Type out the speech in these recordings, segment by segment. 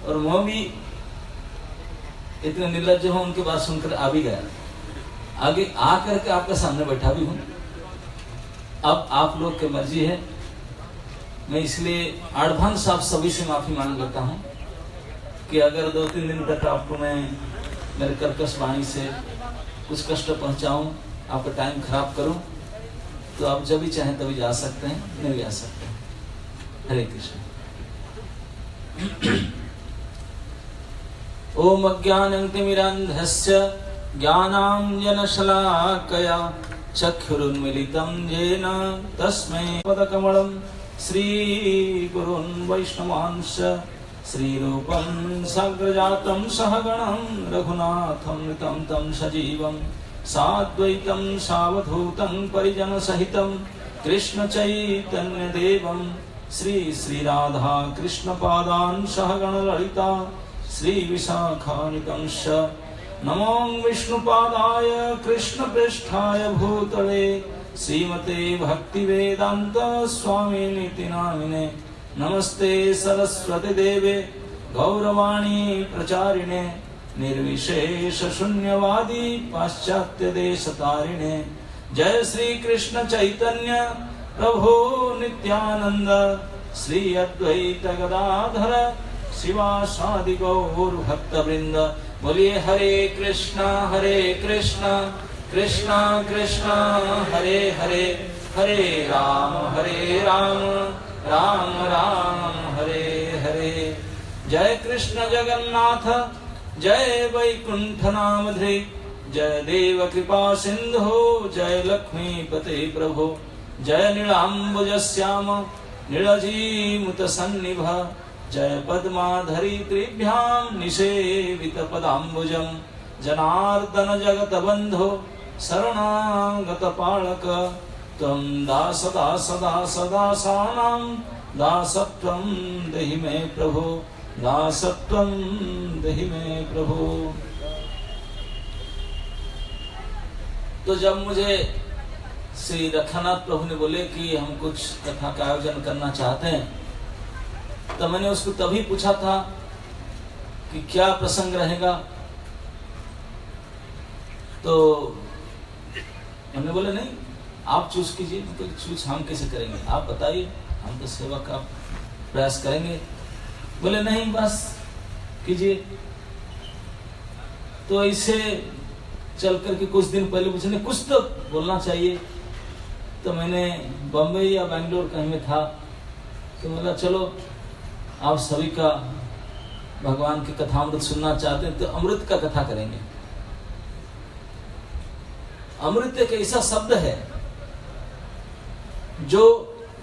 और वो भी इतने निर्लज्ज हो, उनकी बात सुनकर आ भी गया, आगे आकर के आपके सामने बैठा भी हूं। अब आप लोग की मर्जी है, मैं इसलिए एडवांस आप सभी से माफी मांग लेता हूं कि अगर 2-3 दिन तक आपको मैं मेरे कर्कश वाणी से कुछ कष्ट पहुंचाऊं, आपका टाइम खराब करूं, तो आप जब भी चाहें तभी जा सकते हैं, नहीं भी आ सकते हैं। हरे कृष्ण। ओम अज्ञानतिमिरान्धस्य ज्ञानाञ्जनशलाकया चक्षुरुन्मीलितं येन तस्मै पदकमलं श्रीगुरुन् वैष्णवांश्च श्रीरूपं साग्रजातं सहगणं रघुनाथं तं तं सजीवं साद्वैतं सावधूतं परिजनसहितं कृष्णचैतन्यदेवं श्री राधा कृष्णपादान् सहगण ललिता श्री विशाखानिकंश नमो विष्णुपादाय कृष्णप्रेष्ठाय भूतले श्रीमते भक्तिवेदांत स्वामिनिति नामिने नमस्ते सरस्वती देवे गौरवाणी प्रचारिणे निर्विशेष शून्यवादी पाश्चात्य देशतारिणे जय श्री कृष्ण चैतन्य प्रभु नित्यानंद श्री अद्वैत गदाधर शिवासादि गौर भक्त वृंद। बोलिए हरे कृष्णा कृष्णा कृष्णा हरे हरे, हरे राम राम राम हरे हरे। जय कृष्ण जगन्नाथ जय वैकुंठ नामधे जय देव कृपा सिंधु जय लक्ष्मीपते प्रभु जय नीलांबुज श्याम नीलजीमुत सन्निभ जय पद्माधरी त्रिभ्यां निषेवित पदाम्बुजं जनार्दन जगत बंधो शरणागत पालक त्वं दास दास दास दासानां दासत्वं देहि मे प्रभु, दासत्वं देहि मे प्रभु। तो जब मुझे श्री रखनाथ प्रभु ने बोले कि हम कुछ कथा का आयोजन करना चाहते हैं, तो मैंने उसको तभी पूछा था कि क्या प्रसंग रहेगा, तो हमने बोले नहीं आप चूज कीजिए। तो चूज हम कैसे करेंगे, आप बताइए, हम तो सेवा का प्रयास करेंगे। बोले नहीं बस कीजिए। तो ऐसे चल करके कुछ दिन पहले मुझे कुछ तो बोलना चाहिए, तो मैंने बम्बई या बेंगलोर कहीं में था, तो बोला चलो आप सभी का भगवान की कथामृत सुनना चाहते हैं तो अमृत का कथा करेंगे। अमृत एक ऐसा शब्द है जो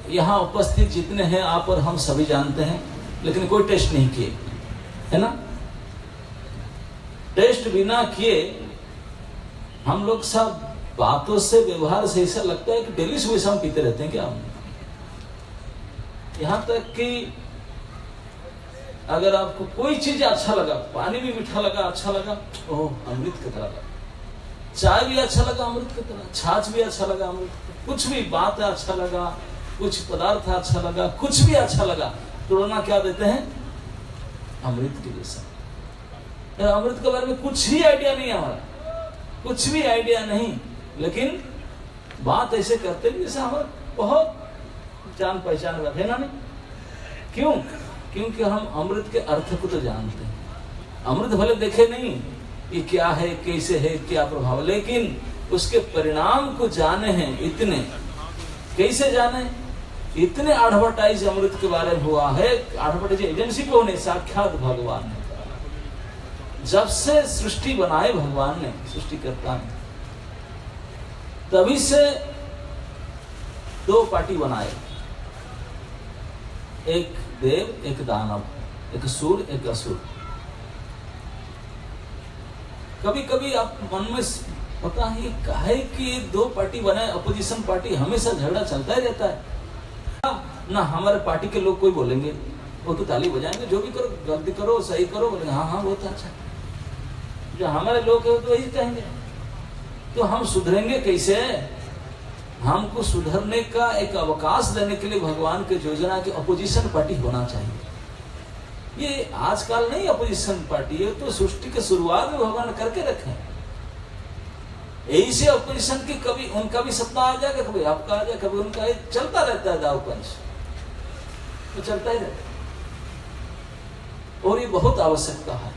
यहाँ उपस्थित जितने हैं आप और हम सभी जानते हैं, लेकिन कोई टेस्ट नहीं किए, है ना। टेस्ट बिना किए हम लोग सब बातों से व्यवहार से ऐसा लगता है कि डेली सुबह शाम पीते रहते हैं क्या हम। यहाँ तक कि अगर आपको कोई चीज अच्छा लगा, पानी भी मीठा लगा अच्छा लगा, ओह अमृत की तरह लगा, चाय भी अच्छा लगा अमृत की तरह, छाछ भी अच्छा लगा अमृत, कुछ भी बात अच्छा लगा, कुछ पदार्थ अच्छा लगा, कुछ भी अच्छा लगा, तुलना क्या देते हैं अमृत के जैसा। अमृत के बारे में कुछ ही आइडिया नहीं है हमारा, कुछ भी आइडिया नहीं, लेकिन बात ऐसे करते हैं जैसे हमारा बहुत जान पहचान रखे ना। नहीं क्यों? क्योंकि हम अमृत के अर्थ को तो जानते हैं। अमृत भले देखे नहीं ये क्या है, कैसे है, क्या प्रभाव, लेकिन उसके परिणाम को जाने हैं। इतने कैसे जाने? इतने एडवर्टाइज अमृत के बारे में हुआ है। एडवर्टाइज एजेंसी कौन है? साक्षात भगवान ने। जब से सृष्टि बनाए भगवान ने, सृष्टिकर्ता ने, तभी से दो पार्टी बनाए, एक देव एक दानव, एक सूर एक असुर। कभी कभी आप मन में पता है काहे कि दो पार्टी बनाए, अपोजिशन पार्टी, हमेशा झगड़ा चलता ही रहता है ना। हमारे पार्टी के लोग कोई बोलेंगे वो तो ताली बजाएंगे, जो भी करो गलती करो सही करो, बोलेंगे हाँ हाँ बहुत अच्छा। जो हमारे लोग है तो वही कहेंगे। तो हम सुधरेंगे कैसे? हमको सुधरने का एक अवकाश देने के लिए भगवान के योजना की अपोजिशन पार्टी होना चाहिए। ये आजकल नहीं अपोजिशन पार्टी, ये तो सृष्टि के शुरुआत में भगवान करके रखे। ऐसे अपोजिशन की कभी उनका भी सत्ता आ जाएगा, कभी आपका आ जाए, कभी उनका, चलता रहता है दाव पंच, तो चलता ही रहता है। और ये बहुत आवश्यकता है।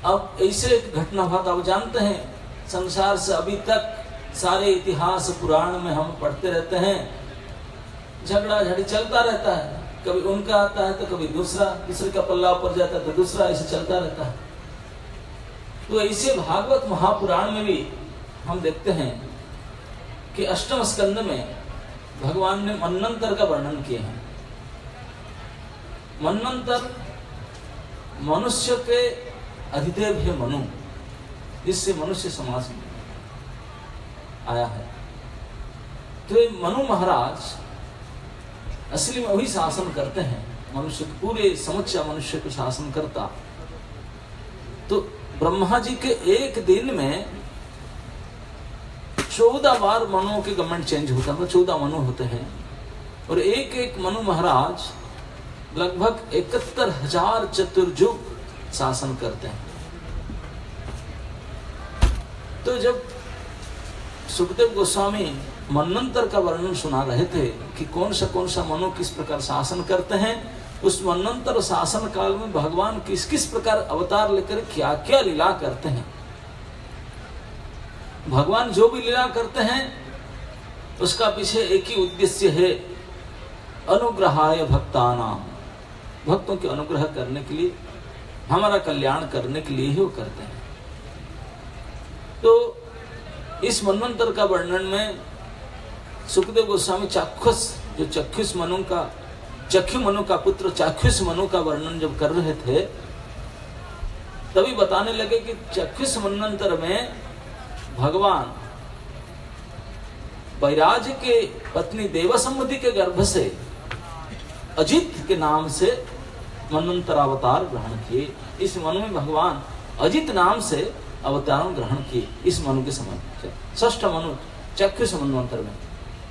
अब ऐसे एक घटना हुआ था, आप जानते हैं संसार से अभी तक सारे इतिहास पुराण में हम पढ़ते रहते हैं, झगड़ा झड़ी चलता रहता है, कभी उनका आता है तो कभी दूसरे का पल्ला ऊपर जाता है तो दूसरा, ऐसे चलता रहता है। तो ऐसे भागवत महापुराण में भी हम देखते हैं कि अष्टम स्कंद में भगवान ने मन्वंतर का वर्णन किए हैं। मन्वंतर मनुष्य के अधिदेव है मनु, जिससे मनुष्य समाज में आया है। तो ये मनु महाराज असली में वही शासन करते हैं, मनुष्य पूरे समुच्चय मनुष्य को शासन करता। तो ब्रह्मा जी के एक दिन में 14 बार मनुओं के गवर्नमेंट चेंज होता है, 14 मनु होते हैं, और एक एक मनु महाराज लगभग 71,000 चतुर्युग शासन करते हैं। तो जब सुखदेव गोस्वामी मन्वंतर का वर्णन सुना रहे थे कि कौन सा मनु किस प्रकार शासन करते हैं, उस मन्वंतर शासन काल में भगवान किस किस प्रकार अवतार लेकर क्या क्या लीला करते हैं। भगवान जो भी लीला करते हैं उसका पीछे एक ही उद्देश्य है, अनुग्रहाय भक्तानां, भक्तों के अनुग्रह करने के लिए, हमारा कल्याण करने के लिए ही वो करते हैं। तो इस मन्वंतर का वर्णन में सुखदेव गोस्वामी चाक्षुष, जो चक्षु मनु का पुत्र चाक्षुष मनु का वर्णन जब कर रहे थे, तभी बताने लगे कि चाक्षुष मन्वंतर में भगवान वैराज के पत्नी देवसम्मति के गर्भ से अजित के नाम से मन्वंतर अवतार ग्रहण किए। इस मनु में भगवान अजित नाम से अवतार ग्रहण किए, इस मनु के समय षष्ठ मनु चाक्षुष मन्वंतर में।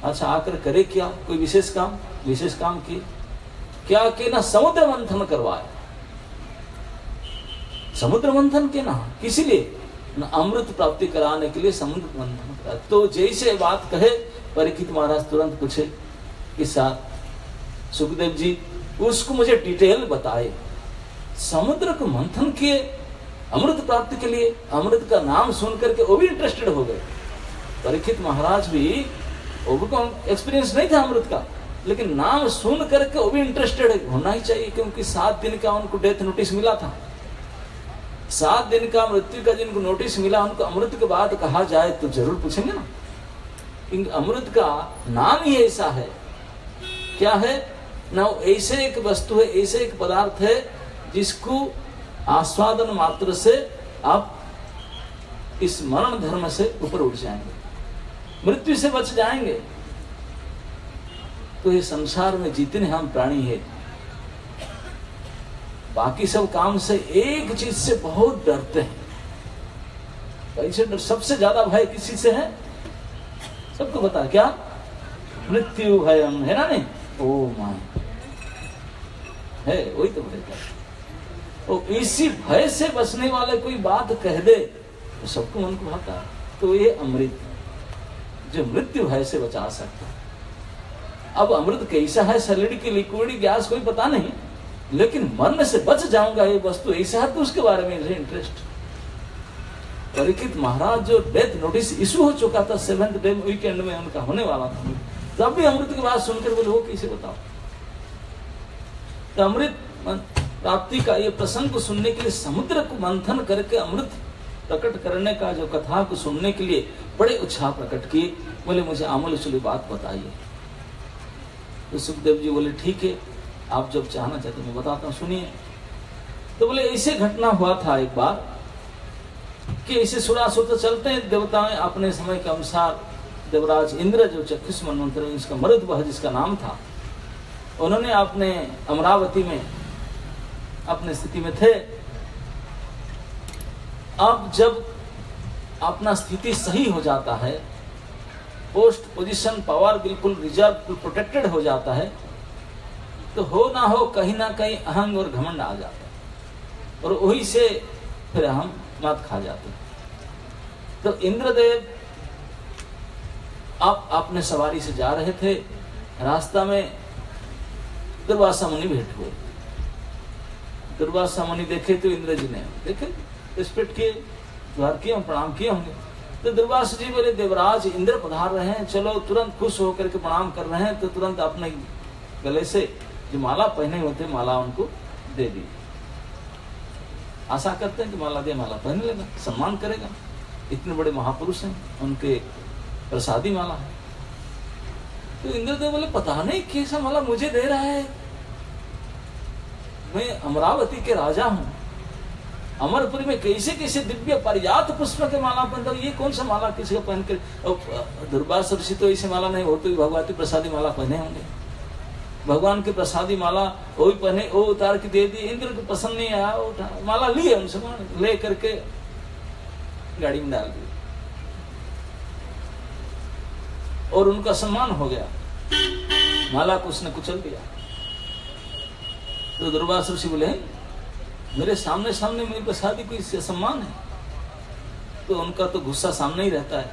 अच्छा, आकर करे क्या? कोई विशेष काम किए क्या? कि ना समुद्र मंथन करवाए। समुद्र मंथन के ना किसी लिए न अमृत प्राप्ति कराने के लिए समुद्र मंथन करा। तो जैसे बात कहे परीक्षित महाराज तुरंत पूछे कि साथ सुखदेव जी उसको मुझे डिटेल बताए। समुद्र को मंथन किए अमृत प्राप्ति के लिए, अमृत का नाम सुन करके वो भी इंटरेस्टेड हो गए। परीक्षित महाराज भी, उनको एक्सपीरियंस नहीं था अमृत का, लेकिन नाम सुन करके वो भी इंटरेस्टेड होना ही चाहिए, क्योंकि 7 दिन का उनको डेथ नोटिस मिला था। 7 दिन का मृत्यु का जिनको नोटिस मिला, उनको अमृत के बाद कहा जाए तो जरूर पूछेंगे ना। अमृत का नाम ही ऐसा है, क्या है ना, ऐसे एक वस्तु है, ऐसे एक पदार्थ है जिसको आस्वादन मात्र से आप इस मरण धर्म से ऊपर उठ जाएंगे, मृत्यु से बच जाएंगे। तो ये संसार में जितने हम प्राणी है, बाकी सब काम से एक चीज से बहुत डरते हैं। कैसे डर? सबसे ज्यादा भय किसी से है? सबको बता, क्या? मृत्यु भयम है ना, नहीं? ओ माय है, वही तो भय का। तो इसी भय से बचने वाले कोई बात कह दे तो सबको मन को भाता है। तो ये अमृत जो मृत्यु भय से बचा सकता है। अब अमृत कैसा है, सलिड की लिक्विड गैस कोई पता नहीं, लेकिन मरने से बच जाऊंगा ये वस्तु ऐसा है, तो उसके बारे में इंटरेस्ट। परीक्षित महाराज जो डेथ नोटिस इशू हो चुका था 7th डे वीकेंड में उनका होने वाला था, तब भी अमृत की बात सुनकर बोले, हो कैसे बताओ। तो अमृत प्राप्ति का ये प्रसंग को सुनने के लिए, समुद्र को मंथन करके अमृत प्रकट करने का जो कथा को सुनने के लिए बड़े उत्साह प्रकट किए। बोले मुझे आमूल चूली बात बताइए। तो सुखदेव जी बोले ठीक है, आप जब चाहना चाहते मैं बताता हूँ, सुनिए। तो बोले ऐसे घटना हुआ था एक बार कि ऐसे सुरासुर तो चलते हैं, देवताएं अपने समय के अनुसार, देवराज इंद्र जो चक्षुष मन्वंतर में उसका मरुद्वह जिसका नाम था, उन्होंने अपने अमरावती में अपने स्थिति में थे। अब जब अपना स्थिति सही हो जाता है, पोस्ट पोजीशन पावर बिल्कुल रिजर्व प्रोटेक्टेड हो जाता है, तो हो ना कहीं अहंग और घमंड आ जाता है, और वही से फिर हम मत खा जाते हैं। तो इंद्रदेव आप अपने सवारी से जा रहे थे, रास्ता में दुर्वासा मुनि भेंट हुए। दुर्वासा मुनि देखे तो इंद्र जी ने देखे, रिस्पेक्ट किए, द्वार किए, प्रणाम किए होंगे। तो दुर्वासा जी बोले देवराज इंद्र पधार रहे हैं, चलो तुरंत खुश होकर के प्रणाम कर रहे हैं, तो तुरंत अपने गले से जो माला पहने होते माला उनको दे दी। आशा करते हैं कि माला दे, माला पहन लेगा, सम्मान करेगा, इतने बड़े महापुरुष हैं, उनके प्रसादी माला है। तो इंद्रदेव बोले पता नहीं कैसा माला मुझे दे रहा है, मैं अमरावती के राजा हूं, अमरपुरी में कैसे कैसे दिव्य पारिजात पुष्प के माला पहनता हूं, ये कौन सा माला किसी को पहन कर। दुर्वासा ऋषि तो ऐसे माला नहीं, हो तो भगवती प्रसादी माला पहने होंगे, भगवान की प्रसादी माला वो भी पहने, वो उतार के दे दी। इंद्र को पसंद नहीं आया, उठा माला लिए, उनसे ले करके गाड़ी में डाल दी और उनका सम्मान हो गया, माला को उसने कुचल दिया। तो दुर्वासा ऋषि बोले मेरे सामने सामने मेरी प्रसादी को इससे सम्मान है, तो उनका तो गुस्सा सामने ही रहता है,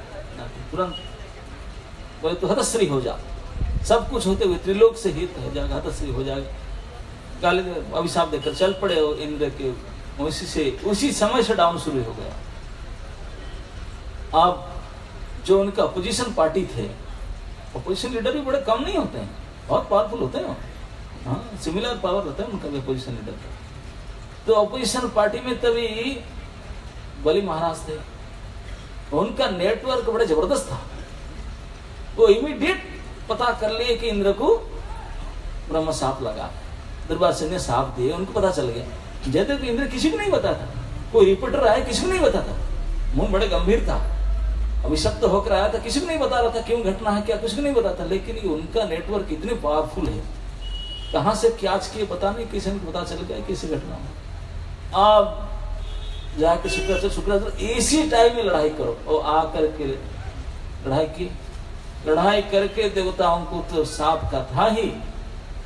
तुरंत बोले तो हतश्री हो जा, सब कुछ होते हुए त्रिलोक से हित हो जाएगा, हतश्री हो जाएगा, गाली अभिशाप देकर चल पड़े हो इंद्र के। उसी समय से डाउन शुरू हो गया। अब जो उनका अपोजिशन पार्टी थे, अपोजिशन लीडर भी बड़े कम नहीं होते हैं, बहुत पावरफुल होते हैं, हाँ सिमिलर पावर होता है उनका भी अपोजिशन लीडर का। तो अपोजिशन पार्टी में तभी बलि महाराज थे, उनका नेटवर्क बड़ा जबरदस्त था। वो इमीडिएट पता कर लिए कि इंद्र को ब्रह्म साप लगा, दुर्वासा ने साप दिए, उनको पता चल गया। जैसे कि इंद्र किसी को नहीं बता था, कोई रिपोर्टर आया किसी को नहीं बता था, मुंह बड़े गंभीर था, अभिशप्त होकर आया था, किसी को नहीं बता रहा था क्यों घटना है क्या, कुछ को नहीं बता था। लेकिन ये उनका नेटवर्क इतने पावरफुल है, कहां से क्या किए पता नहीं, किसी को पता चल गया किसी घटना में। अब जाके शुक्राचार्य इसी टाइम में लड़ाई करो, और आकर के लड़ाई की, लड़ाई करके देवताओं को तो साप का था ही,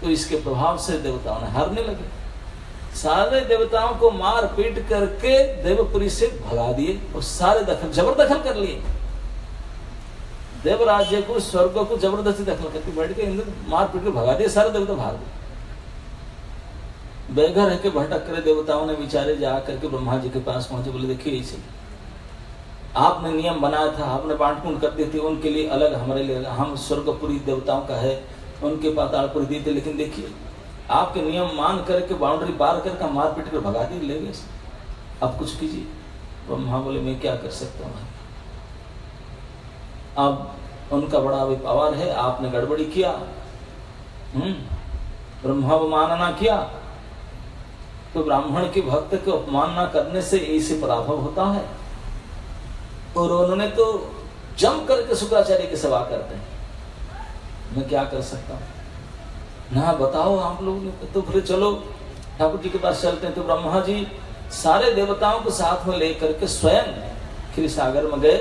तो इसके प्रभाव से देवताओं ने हारने लगे। सारे देवताओं को मार पीट करके देवपुरी से भगा दिए और सारे दखल जबरदखल कर लिए, देवराज्य को स्वर्ग को जबरदस्ती दखल करके बैठ के इंद्र मार पीट के भगा दिए, सारे देवता भाग गए। बेघर है के भटक करे देवताओं ने विचारे जा करके ब्रह्मा जी के पास पहुंचे, बोले देखिए इसे आपने नियम बनाया था, आपने बांट कर दी थी, उनके लिए अलग हमारे लिए अलग, हम स्वर्गपुरी देवताओं का है, उनके पातालपुरी दी थे, लेकिन देखिए आपके नियम मान करके बाउंड्री पार करके मार पीट कर भगा दी, ले गए, अब कुछ कीजिए। ब्रह्मा बोले मैं क्या कर सकता हूँ, अब उनका बड़ा अभी पावर है, आपने गड़बड़ी किया, ब्रह्मा अवमानना किया, तो ब्राह्मण के भक्त को अपमानना करने से ऐसे पराभव होता है। और उन्होंने तो जम करके शुक्राचार्य की सेवा करते हैं, मैं क्या कर सकता हूँ ना, बताओ आप लोग ने। तो फिर चलो ठाकुर जी के पास चलते हैं। तो ब्रह्मा जी सारे देवताओं को साथ में लेकर के स्वयं क्षीरसागर में गए,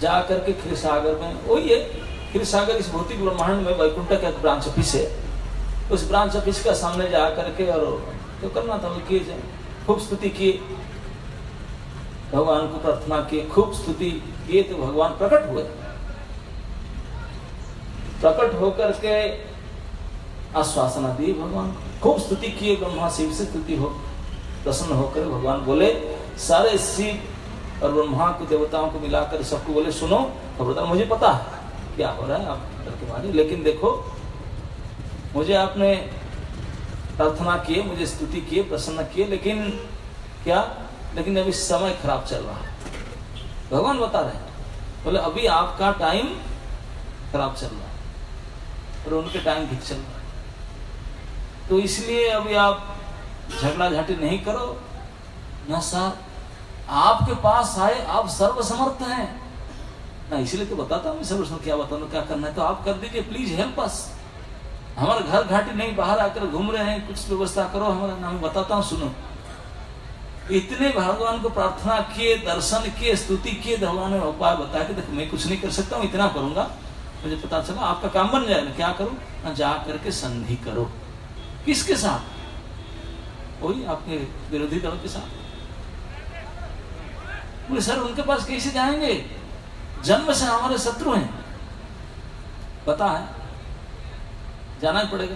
जा करके क्षीरसागर में, वही है क्षीरसागर इस भौतिक ब्रह्मांड में वैकुंठ का एक ब्रांच ऑफिस है, उस ब्रांच ऑफिस का सामने जा करके और तो करना था, किए जाए, खूब स्तुति किए, भगवान को प्रार्थना किए, खूब स्तुति किए, तो भगवान प्रकट हुए, प्रकट होकर के आश्वासना दी भगवान, खूब स्तुति किए, ब्रह्मा शिव से स्तुति हो, प्रसन्न होकर भगवान बोले, सारे शिव और ब्रह्मा को देवताओं को मिलाकर सबको बोले सुनो खबरदार, मुझे पता है क्या हो रहा है आप करके मारे, लेकिन देखो मुझे आपने प्रार्थना किए, मुझे स्तुति किए, प्रसन्न किए, लेकिन क्या, लेकिन अभी समय खराब चल रहा है, भगवान बता रहे हैं, बोले अभी आपका टाइम खराब चल रहा है और उनके टाइम ठीक चल रहा है, तो इसलिए अभी आप झगड़ा झाटी नहीं करो ना सर, आपके पास आए, आप सर्वसमर्थ हैं ना, इसलिए तो बताता हूँ मैं सर्वसमर्थ, क्या बताऊँ क्या करना है तो आप कर दीजिए, प्लीज हेल्प अस, हमारे घर घाटी नहीं, बाहर आकर घूम रहे हैं, कुछ व्यवस्था करो हमारा नाम, बताता हूँ सुनो। इतने भगवान को प्रार्थना किए, दर्शन किए, स्तुति किए, भगवान ने उपाय बताया कि देखो मैं कुछ नहीं कर सकता हूँ, इतना करूंगा, मुझे पता चला आपका काम बन जाएगा, क्या करूं ना, जा करके संधि करो, किसके साथ? वही आपके विरोधी दल के साथ। बोले सर उनके पास कैसे जाएंगे, जन्म से हमारे शत्रु हैं। पता है, जाना ही पड़ेगा,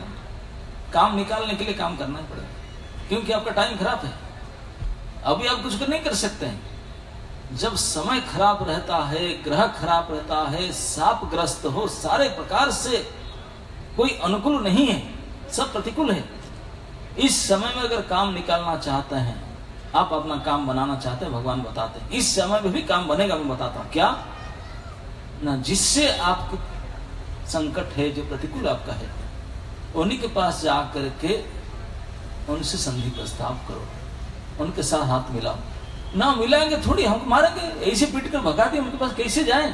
काम निकालने के लिए काम करना ही पड़ेगा, क्योंकि आपका टाइम खराब है। अभी आप कुछ नहीं कर सकते हैं। जब समय खराब रहता है, ग्रह खराब रहता है, शापग्रस्त हो, सारे प्रकार से कोई अनुकूल नहीं है, सब प्रतिकूल है। इस समय में अगर काम निकालना चाहते हैं, आप अपना काम बनाना चाहते हैं, भगवान बताते हैं इस समय में भी काम बनेगा। मैं बताता हूं क्या ना, जिससे आपको संकट है, जो प्रतिकूल आपका है, उन्हीं के पास जा करके उनसे संधि प्रस्ताव करो, उनके साथ हाथ मिलाओ। ना मिलाएंगे थोड़ी हमको मारेंगे, ऐसे पीट कर भगा दिए, उनके पास कैसे जाएं?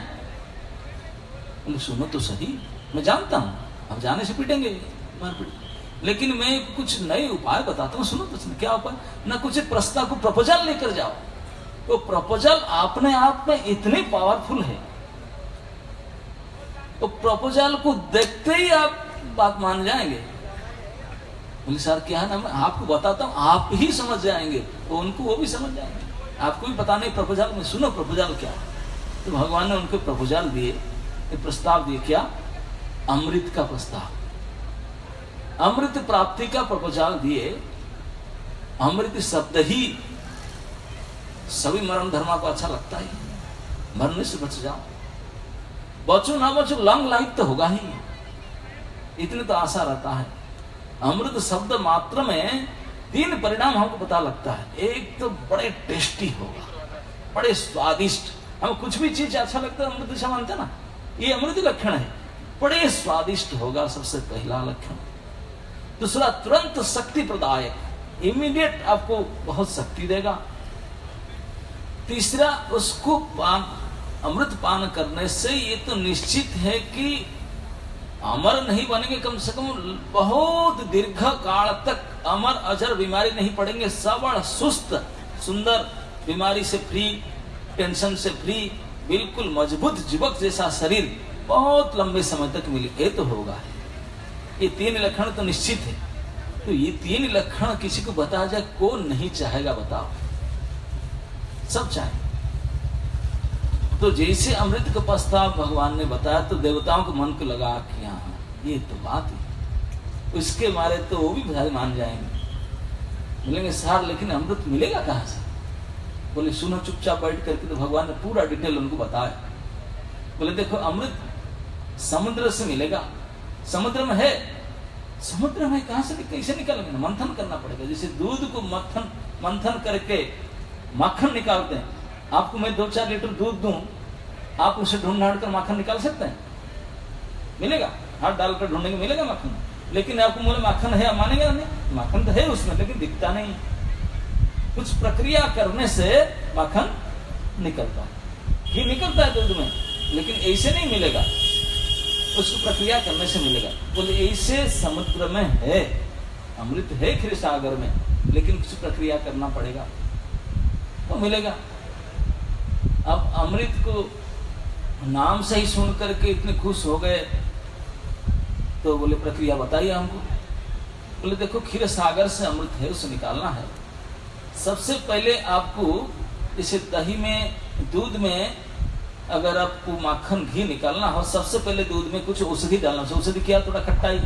बोले सुनो तो सही, मैं जानता हूं अब जाने से पीटेंगे, लेकिन मैं कुछ नए उपाय बताता हूँ, सुनो तो सही। क्या उपाय? ना कुछ प्रस्ताव को प्रपोजल लेकर जाओ। तो प्रपोजल अपने आप में इतने पावरफुल है, तो प्रपोजल को देखते ही आप बात मान जाएंगे। बोले सर क्या है ना, मैं आपको बताता हूँ, आप ही समझ जाएंगे, तो उनको वो भी समझ जाएंगे। आपको भी पता नहीं प्रपोजल में, सुनो प्रपोजल क्या। तो भगवान ने उनको प्रपोजल दिए, प्रस्ताव दिए। क्या? अमृत का प्रस्ताव, अमृत प्राप्ति का प्रपोजल दिए। अमृत शब्द ही सभी मरण धर्मा को अच्छा लगता है, मरने से बच जाओ, बचो ना बचो, लॉन्ग लाइफ तो होगा ही, इतने तो आशा रहता है। अमृत शब्द मात्र में 3 परिणाम हमको पता लगता है। एक तो बड़े टेस्टी होगा, बड़े स्वादिष्ट, हमें कुछ भी चीज अच्छा लगता है अमृत से मानते ना, ये अमृत लक्षण है। बड़े स्वादिष्ट होगा, सबसे पहला लक्षण। दूसरा, तुरंत शक्ति प्रदायक, इमीडिएट आपको बहुत शक्ति देगा। तीसरा, उसको पान, अमृत पान करने से ये तो निश्चित है कि अमर नहीं बनेंगे, कम से कम बहुत दीर्घ काल तक अमर अजर बीमारी नहीं पड़ेंगे, सबल सुस्त सुंदर, बीमारी से फ्री, टेंशन से फ्री, बिल्कुल मजबूत युवक जैसा शरीर बहुत लंबे समय तक मिले। ये तो होगा, ये 3 लक्षण तो निश्चित है। तो ये 3 लक्षण किसी को बता जाए, कौन नहीं चाहेगा बताओ? सब चाहे। तो जैसे अमृत का प्रस्ताव भगवान ने बताया, तो देवताओं को मन को लगा कि हाँ ये तो बात है, उसके मारे तो वो भी भाई मान जाएंगे, बोलेंगे सार लेकिन अमृत मिलेगा कहाँ से? बोले सुनो चुपचाप बैठ करके। तो भगवान ने पूरा डिटेल उनको बताया। बोले देखो अमृत समुद्र से मिलेगा, समुद्र में है, समुद्र में कहां से कैसे निकालेंगे? मंथन करना पड़ेगा। जैसे दूध को मंथन करके माखन निकालते हैं, आपको मैं 2-4 लीटर दूध दूं, आप उसे ढूंढ कर माखन निकाल सकते हैं? मिलेगा? हाथ डालकर ढूंढेंगे, मिलेगा माखन? लेकिन आपको बोले माखन है, आप मानेंगे नहीं? माखन तो है उसमें, लेकिन दिखता नहीं। कुछ प्रक्रिया करने से माखन निकलता है, घी निकलता है दूध में, लेकिन ऐसे नहीं मिलेगा, उसको प्रक्रिया करने से मिलेगा। बोले ऐसे समुद्र में है, अमृत है क्षीर सागर में, लेकिन कुछ प्रक्रिया करना पड़ेगा तो मिलेगा। अब अमृत को नाम से ही सुन करके इतने खुश हो गए, तो बोले प्रक्रिया बताइए हमको। बोले देखो क्षीर सागर से अमृत है, उसे निकालना है। सबसे पहले आपको जैसे दही में, दूध में अगर आपको माखन घी निकालना हो, सबसे पहले दूध में कुछ औषधि डालना। औषधि क्या? थोड़ा खट्टाई,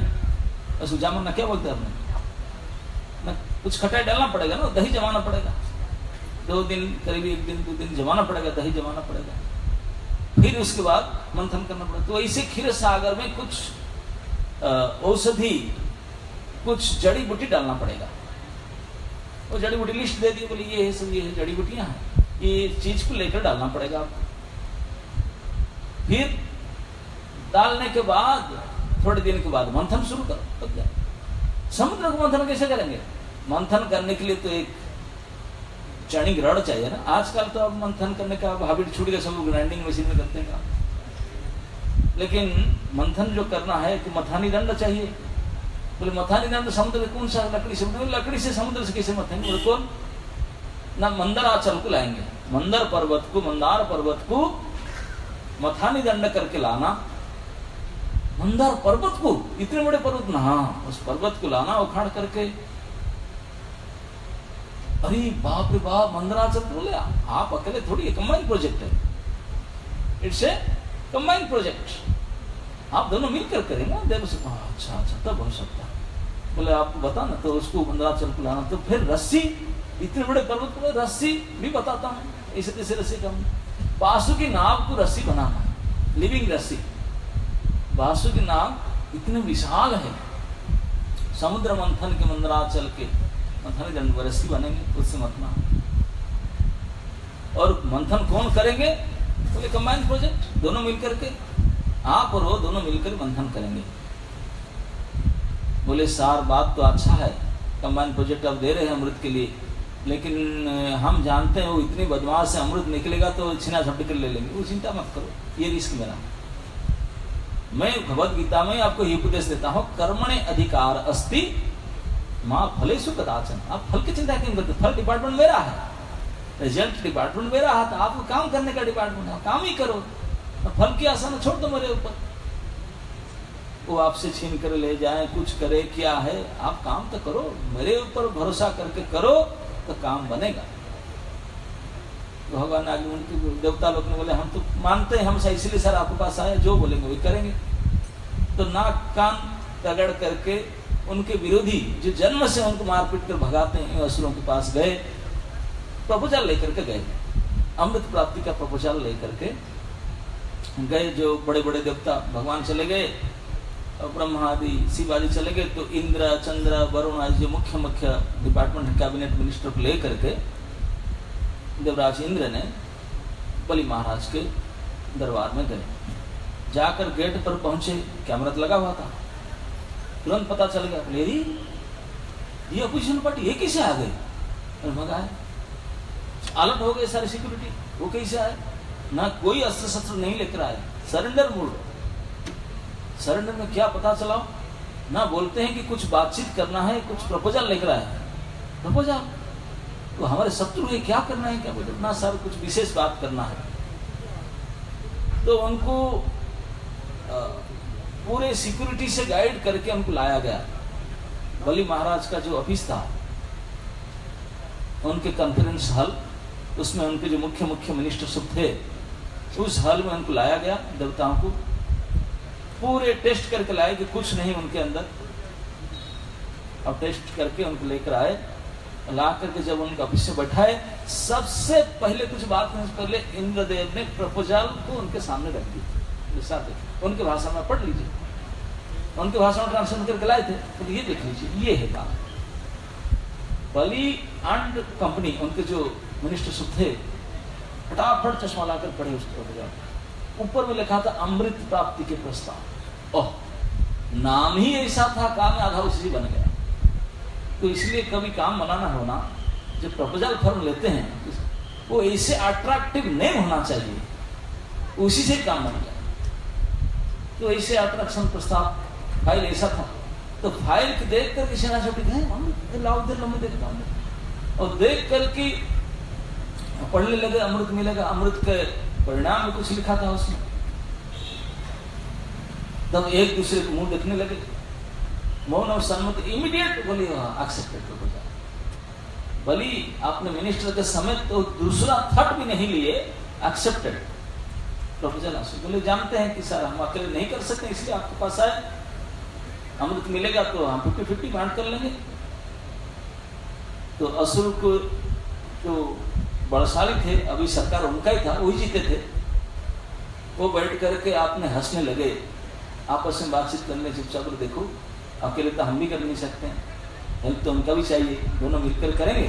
जामुन ना क्या बोलते हैं आपने, कुछ खटाई डालना पड़ेगा ना, दही जमाना पड़ेगा, 2 दिन करीब 1 दिन 2 दिन जमाना पड़ेगा, दही जमाना पड़ेगा, फिर उसके बाद मंथन करना पड़ेगा। तो ऐसे क्षीर सागर में कुछ औषधि, कुछ जड़ी बूटी डालना पड़ेगा। वो जड़ी बूटी लिस्ट दे दी, बोले ये है सब, ये है जड़ी बूटियां हैं, ये चीज को लेकर डालना पड़ेगा आपको। फिर डालने के बाद थोड़े दिन के बाद मंथन शुरू करो। तो क्या समुद्र को मंथन कैसे करेंगे? मंथन करने के लिए तो एक चर्निंग रड चाहिए ना। आजकल तो अब मंथन करने का हैबिट छूट गया, सब लोग ग्राइंडिंग मशीन में करते हैं, लेकिन मंथन जो करना है तो मथानी दंड चाहिए। बोले मथानी दंड समुद्र कौन सा लकड़ी से? लकड़ी से समुद्र से कैसे मथेंगे? बोले कौन ना, मंदराचल को लाएंगे, मंदार पर्वत को मथानी दंड करके लाना, मंदार पर्वत को, इतने बड़े पर्वत ना, हाँ उस पर्वत को लाना उखाड़ करके। अरे बाप रे बाप, मंदराचल बोले आप अकेले थोड़ी, कंबाइंड प्रोजेक्ट है, इट्स ए कंबाइंड प्रोजेक्ट, आप दोनों मिलकर करेंगे। देव से अच्छा अच्छा तब हो सकता है। बोले आप बता ना, तो उसको मंदराचल को लाना, तो फिर रस्सी, इतने बड़े पर्वत को रस्सी भी बताता हूँ, ऐसे तैसे रस्सी कम, बासु की नाव को रस्सी बनाना, लिविंग रस्सी। बासु की नाव इतने विशाल है, समुद्र मंथन के, मंदराचल के मंथन रस्सी बनेंगे, उससे मतना। और मंथन कौन करेंगे? बोले कंबाइंड प्रोजेक्ट, दोनों मिलकर के, आप और वो दोनों मिलकर मंथन करेंगे। बोले सार बात तो अच्छा है, कंबाइंड प्रोजेक्ट अब दे रहे हैं अमृत के लिए, लेकिन हम जानते हैं वो इतनी बदमाश से अमृत निकलेगा तो छीना झपटी कर ले लेंगे, वो चिंता मत करो, ये रिस्क मेरा। मैं भगवद गीता में आपको ये उपदेश देता हूँ, कर्मणे अधिकार अस्ति माँ फलेषु कदाचन। आप फल की चिंता क्यों करते? फल डिपार्टमेंट मेरा है, रिजल्ट डिपार्टमेंट मेरा है, तो आपको काम करने का डिपार्टमेंट है, काम ही करो, फल की आशा न छोड़ दो मेरे ऊपर। वो आपसे छीन कर ले जाए, कुछ करे, क्या है, आप काम तो करो, मेरे ऊपर भरोसा करके करो तो काम बनेगा। तो भगवान आगे उनके देवता लोग ने बोले हम तो मानते हैं, हम इसलिए सर आपके पास आए, जो बोलेंगे वही करेंगे। तो नाक कान तगड़ करके उनके विरोधी जो जन्म से उनको मारपीट कर भगाते हैं असुरों के पास गए, प्रपोजल लेकर के गए, अमृत प्राप्ति का प्रपोजल लेकर के गए। जो बड़े बड़े देवता भगवान चले गए, ब्रह्मा आदि शिव आदि चले गए, तो इंद्र चंद्र वरुण आदि जो मुख्य मुख्य डिपार्टमेंट कैबिनेट मिनिस्टर को लेकर के देवराज इंद्र ने बलि महाराज के दरबार में गए। जाकर गेट पर पहुंचे, कैमरा लगा हुआ था, तुरंत पता चल गया, लेरी ये अपोजिशन पार्टी ये कैसे आ गई? भगाए, अलर्ट हो गए सारी सिक्योरिटी, वो कैसे आए? ना कोई अस्त्र शस्त्र नहीं लेकर आए, सरेंडर मूड। सरेंडर में क्या पता चला, ना बोलते हैं कि कुछ बातचीत करना है, कुछ प्रपोजल लेकर आए, प्रपोजल तो हमारे शत्रु है, क्या करना है, क्या बोलते ना सर कुछ विशेष बात करना है। तो उनको पूरे सिक्योरिटी से गाइड करके उनको लाया गया। बलि महाराज का जो ऑफिस था, उनके कॉन्फ्रेंस हॉल, उसमें उनके जो मुख्य मुख्य मिनिस्टर सब थे, उस हॉल में उनको लाया गया। देवताओं को पूरे टेस्ट करके लाए कि कुछ नहीं उनके अंदर। अब टेस्ट करके उनको लेकर आए, ला करके जब उनके ऑफिस से बैठाए, सबसे पहले कुछ बात नहीं, पहले इंद्रदेव ने प्रपोजल को उनके सामने रख दी। उनके भाषा में पढ़ लीजिए, उनके भाषा में ट्रांसलेट करके लाए थे, तो ये देख लीजिए, ये है बात। बलि एंड कंपनी, उनके जो मिनिस्टर सब थे, फटाफट चश्मा लाकर पढ़े उस प्रपोजल। ऊपर में लिखा था अमृत प्राप्ति के प्रस्ताव। ओह, नाम ही ऐसा था, काम में आधा उसी बन गया। तो इसलिए कभी काम बनाना हो ना, जब प्रपोजल फॉर्म लेते हैं वो ऐसे अट्रैक्टिव नेम होना चाहिए, उसी से काम बन जाए। तो ऐसे अट्रैक्शन प्रस्ताव फाइल ऐसा था, तो फाइल को देख कर किसी ना छोटी लाओ देर लंबे देखता हूँ, और देख कर की पढ़ने लगे, अमृत मिलेगा, अमृत के परिणाम में कुछ लिखा था उसमें। तब एक दूसरे को मुंह देखने लगे, मौन और सम्मत, इमीडिएट बोली एक्सेप्टेड प्रपोजल। बलि अपने मिनिस्टर के समेत तो दूसरा थर्ड भी नहीं लिए, एक्सेप्टेड प्रपोजल। बोले जानते हैं कि सर हम अकेले नहीं कर सकते, इसलिए आपके पास आए, अमृत मिलेगा तो हम 50-50 बांट कर लेंगे। तो असुर को जो बलशाली थे, अभी सरकार उनका ही था, वही जीते थे, वो बैठ करके आपने हंसने लगे, आपस में बातचीत करने, चुपचाप देखो अकेले तो हम भी कर नहीं सकते हैं, हेल्प तो उनका भी चाहिए, दोनों मिलकर करेंगे,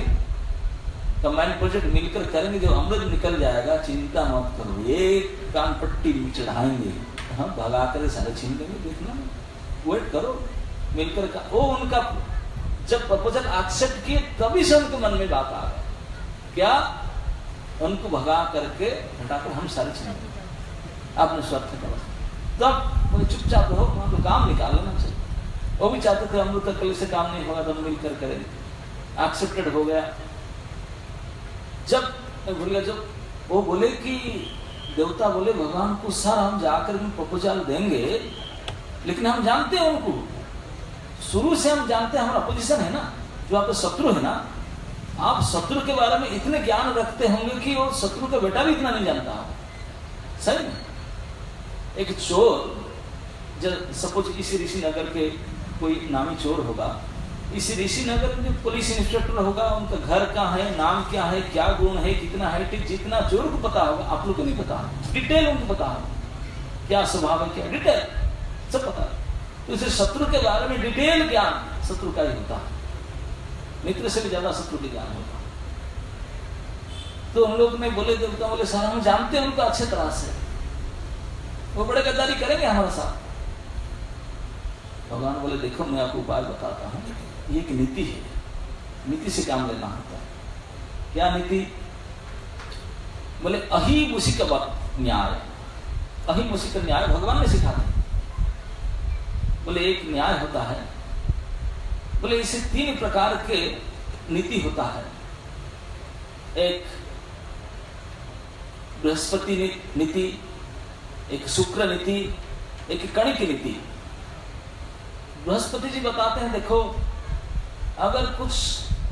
कंबाइंड प्रोजेक्ट मिलकर करेंगे, जो अमृत निकल जाएगा, चिंता मत करो, एक कान पट्टी चढ़ाएंगे, हम भगा कर सारे छीन लेंगे, देखना वेट करो, मिलकर का। वो उनका जब प्रपोजल एक्सेप्ट किए, तभी से उनके मन में बात आ गई, क्या उनको भगा करके हटाकर हम सारे छीन लेंगे, आपने स्वार्थ का। तब चुपचाप रहो, वहां तो काम निकाल लेना चाहिए। वो भी चाहते थे अमृत अकेले से काम नहीं होगा, तो हम मिलकर करेंगे, एक्सेप्टेड हो गया। जब भूल गया, जब वो बोले कि देवता बोले भगवान को सर हम जाकर प्रपोजल देंगे, लेकिन हम जानते हैं उनको, शुरू से हम जानते हैं, हमारा पोजीशन है ना। जो आपका शत्रु है ना, आप शत्रु के बारे में इतने ज्ञान रखते होंगे कि वो शत्रु का बेटा भी इतना नहीं जानता हो, सही ना। एक चोर, जब सपोज इसी ऋषिनगर के कोई नामी चोर होगा, इसी ऋषिनगर में जो पुलिस इंस्पेक्टर होगा, उनका घर कहाँ है, नाम क्या है, क्या गुण है, कितना हाइट, जितना चोर को पता होगा आप लोग को नहीं पता, डिटेल उनको पता होगा, क्या स्वभाव है, क्या डिटेल सब पता है। तो इसे शत्रु के बारे में डिटेल ज्ञान शत्रु का ही होता है, मित्र से भी ज्यादा शत्रु का ज्ञान होता है। तो हम लोग ने बोले, देवता बोले सर हम जानते हैं उनको अच्छे तरह से, वो बड़े गद्दारी करेंगे हमारे साथ। भगवान बोले देखो मैं आपको उपाय बताता हूँ, ये एक नीति है, नीति से काम लेना होता है। क्या नीति? बोले अहिमुषिक न्याय, अहिमुषिक न्याय भगवान ने सिखाया। बोले एक न्याय होता है, बोले इसे 3 प्रकार के नीति होता है। एक बृहस्पति नीति, एक शुक्र नीति, एक कणिक की नीति। बृहस्पति जी बताते हैं देखो, अगर कुछ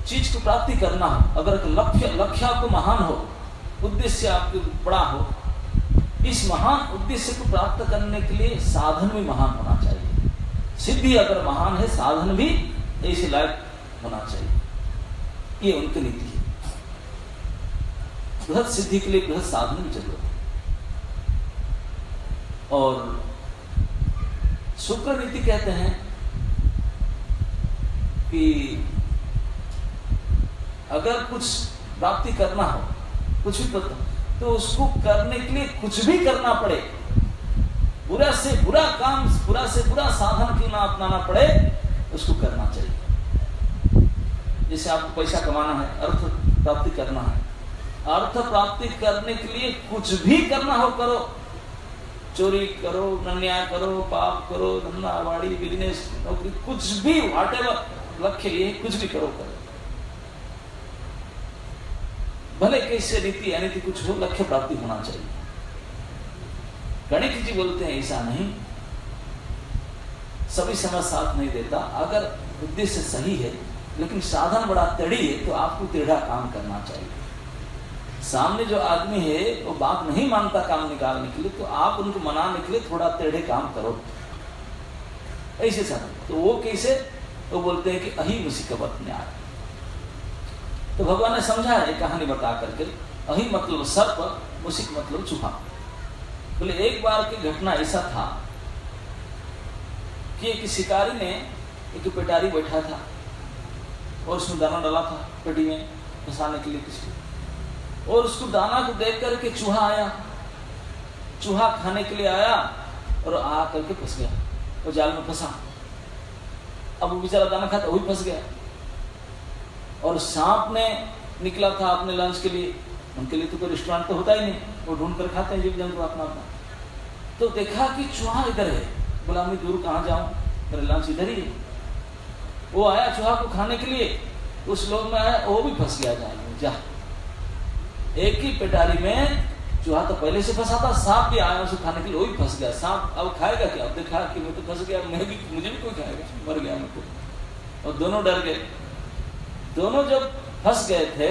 चीज को प्राप्ति करना हो, अगर लक्ष्य आपको महान हो, उद्देश्य आपको बड़ा हो, इस महान उद्देश्य को प्राप्त करने के लिए साधन भी महान होना चाहिए। सिद्धि अगर महान है, साधन भी ऐसे लायक होना चाहिए। ये उनकी नीति है। बृहद सिद्धि के लिए बृहद साधन की जरूरत है। और शुक्र नीति कहते हैं कि अगर कुछ प्राप्ति करना हो, कुछ भी तो उसको करने के लिए कुछ भी करना पड़े, बुरा से बुरा काम, बुरा से बुरा साधन क्यों ना अपनाना पड़े, उसको करना चाहिए। जैसे आपको पैसा कमाना है, अर्थ प्राप्ति करना है, अर्थ प्राप्ति करने के लिए कुछ भी करना हो करो, चोरी करो, अन्याय करो, पाप करो, धंधा वाड़ी बिजनेस नौकरी, कुछ भी व्हाटएवर लक्ष्य लिए कुछ भी करो। भले कैसे रीति अनिति कुछ हो, लक्ष्य प्राप्ति होना चाहिए। गणित जी बोलते हैं ऐसा नहीं, सभी समय साथ नहीं देता। अगर उद्देश्य सही है लेकिन साधन बड़ा टेढ़ी है तो आपको टेढ़ा काम करना चाहिए। सामने जो आदमी है वो बात नहीं मानता काम निकालने के लिए, तो आप उनको मनाने के लिए थोड़ा टेढ़े काम करो, ऐसे सब। तो वो कैसे? वो बोलते हैं कि अहिमुषिकवत् न्याय। तो भगवान ने समझा है कहानी बता करके, अहि मतलब सर्प, मुषिक मतलब चूहा। बोले एक बार की घटना ऐसा था कि एक शिकारी ने एक पेटारी बैठा था और उसमें दाना डाला था पेटी में फंसाने के लिए किसी, और उसको दाना को देख करके चूहा आया, चूहा खाने के लिए आया और आ करके फंस गया, वो जाल में फंसा। अब वो बेचारा दाना खाता, वही फंस गया। और सांप ने निकला था अपने लंच के लिए, उनके लिए तो कोई रेस्टोरेंट तो होता ही नहीं, वो ढूंढ कर खाते हैं जीव जंतु अपना अपना। तो देखा कि चूहा इधर है, बोला मैं दूर कहाँ जाऊं, मेरा लंच इधर ही है। वो आया चूहा को खाने के लिए, उस लोग में आया, वो भी फंस गया जाल में। जा, एक ही पेटारी में चूहा तो पहले से फंसा था, सांप भी आया उसे खाने के लिए, वो भी फंस गया। सांप अब खाएगा क्या? अब देखा कि मैं तो फंस गया, मुझे भी कोई खाएगा, मर गया मैं तो। और दोनों डर गए। दोनों जब फंस गए थे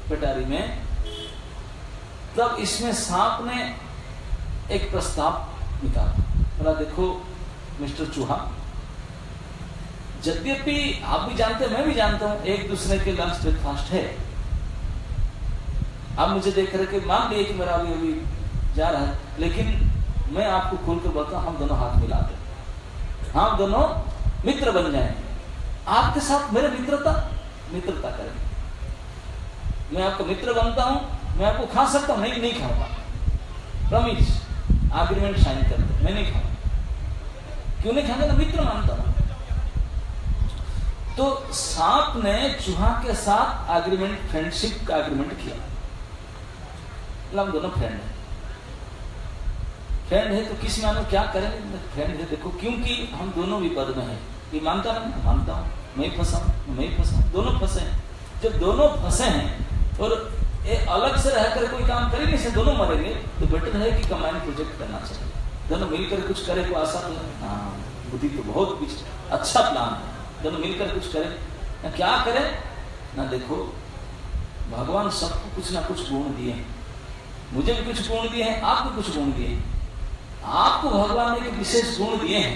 पेटारी में, तब इसमें सांप ने एक प्रस्ताव निकाला। बोला देखो मिस्टर चूहा, यद्यपि आप भी जानते हैं, मैं भी जानता हूं, एक दूसरे के लंच ब्रेकफास्ट है। आप मुझे देख रहे कि मान लिए कि मेरा अभी जा रहा है, लेकिन मैं आपको खोलकर बोलता हूं, हम दोनों हाथ मिलाते, हम दोनों मित्र बन जाएं। आपके साथ मेरे मित्रता करें, मैं आपका मित्र बनता हूं, मैं आपको खा सकता हूं, नहीं खाऊंगा, प्रॉमिस, एग्रीमेंट साइन करते, मैं नहीं खाऊंगा। क्यों नहीं खाऊंगा? ना मित्र मानता हूं। तो सांप ने चूहा के साथ एग्रीमेंट, फ्रेंडशिप का एग्रीमेंट किया। हम दोनों फ्रेंड है। फ्रेंड है तो किस मानो क्या करेंगे? फ्रेंड है देखो, क्योंकि हम दोनों विपद में हैं। ये मानता ना, मानता हूं, मैं फंसा हूं, दोनों फंसे हैं। जब दोनों फंसे हैं और ये अलग से रहकर कोई काम करेंगे, से दोनों मरेंगे, तो बेटर है कि कंबाइन प्रोजेक्ट करना चाहिए। दोनों मिलकर कुछ करे तो आशा तो हाँ, बुद्धि तो बहुत कुछ अच्छा प्लान है, दोनों मिलकर कुछ करे ना, क्या करे ना। देखो भगवान सबको कुछ ना कुछ गुण दिए हैं, मुझे भी कुछ गुण दिए हैं, आपको कुछ गुण दिए हैं। आपको भगवान ने विशेष गुण दिए हैं,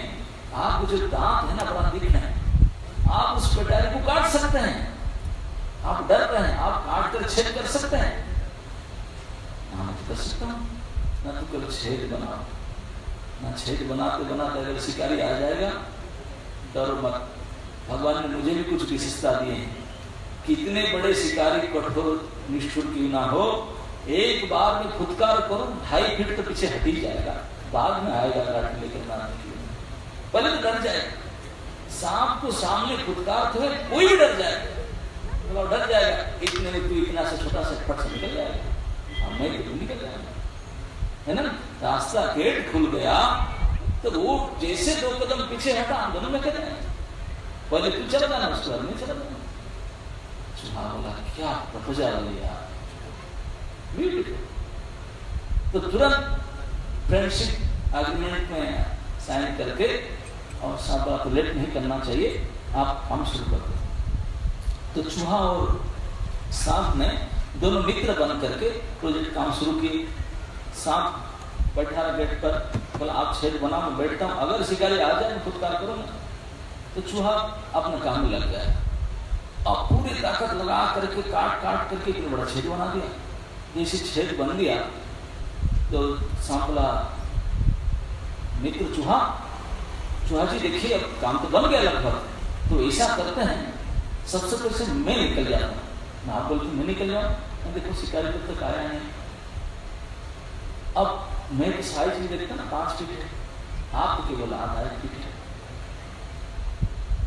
आपको जो दांत है ना बड़ा दिख रहा है, आप उस कटारी को काट सकते हैं, आप डर रहे हैं, आप काट कर छेद कर सकते हैं। ना मैं कर सकता हूं, ना तो कल छेद बनाओ, ना छेद बनाते बनाते अगर शिकारी आ जाएगा डरो मत। भगवान ने मुझे भी कुछ विशेषता दिए हैं, कितने बड़े शिकारी कठोर निष्ठुर क्यों ना हो, एक बार में फुटकार करो 2.5 फीट तो पीछे हट ही जाएगा, बाद में आएगा काट लेकर मारने के लिए, पहले तो डर जाएगा। सांप को सामने फुटकार तो है, कोई भी डर जाएगा, डर जाएगा, इतने में तू इतना सा छोटा सा फट से निकल जाएगा, मैं तो निकल जाएगा, है ना। रास्ता गेट खुल गया तो वो जैसे 2 कदम पीछे हटा, हम दोनों में कहते हैं पहले तू चला जाना, उसके बाद मैं चला जाना। चूहा बोला क्या प्रपोजल यार, तो तुरंत फ्रेंडशिप एग्रीमेंट में साइन करके और सांप को लेट नहीं करना चाहिए, आप काम शुरू कर दो। तो चूहा और सांप ने दोनों मित्र बन करके प्रोजेक्ट काम शुरू किए। सांप बैठा गेट पर, बोला आप छेद बना, मैं बैठता हूँ, अगर शिकारी आ जाए तो फुटकार करो ना। तो चूहा अपने काम में लग गया और पूरी ताकत लगा करके काट काट करके इतना बड़ा छेद बना दिया। जैसे छेद बन गया तो सांप बोला मित्र चूहा जी देखिए अब काम तो बन गया लगभग, तो ऐसा करते हैं सबसे पहले मैं निकल जाता हूँ, मैं आप बोलती मैं निकल जाऊँ, देखो शिकारी तब तक आया नहीं, अब मैं तो साइज नहीं देखता ना 5 फीट है, आप तो केवल 8 फीट है,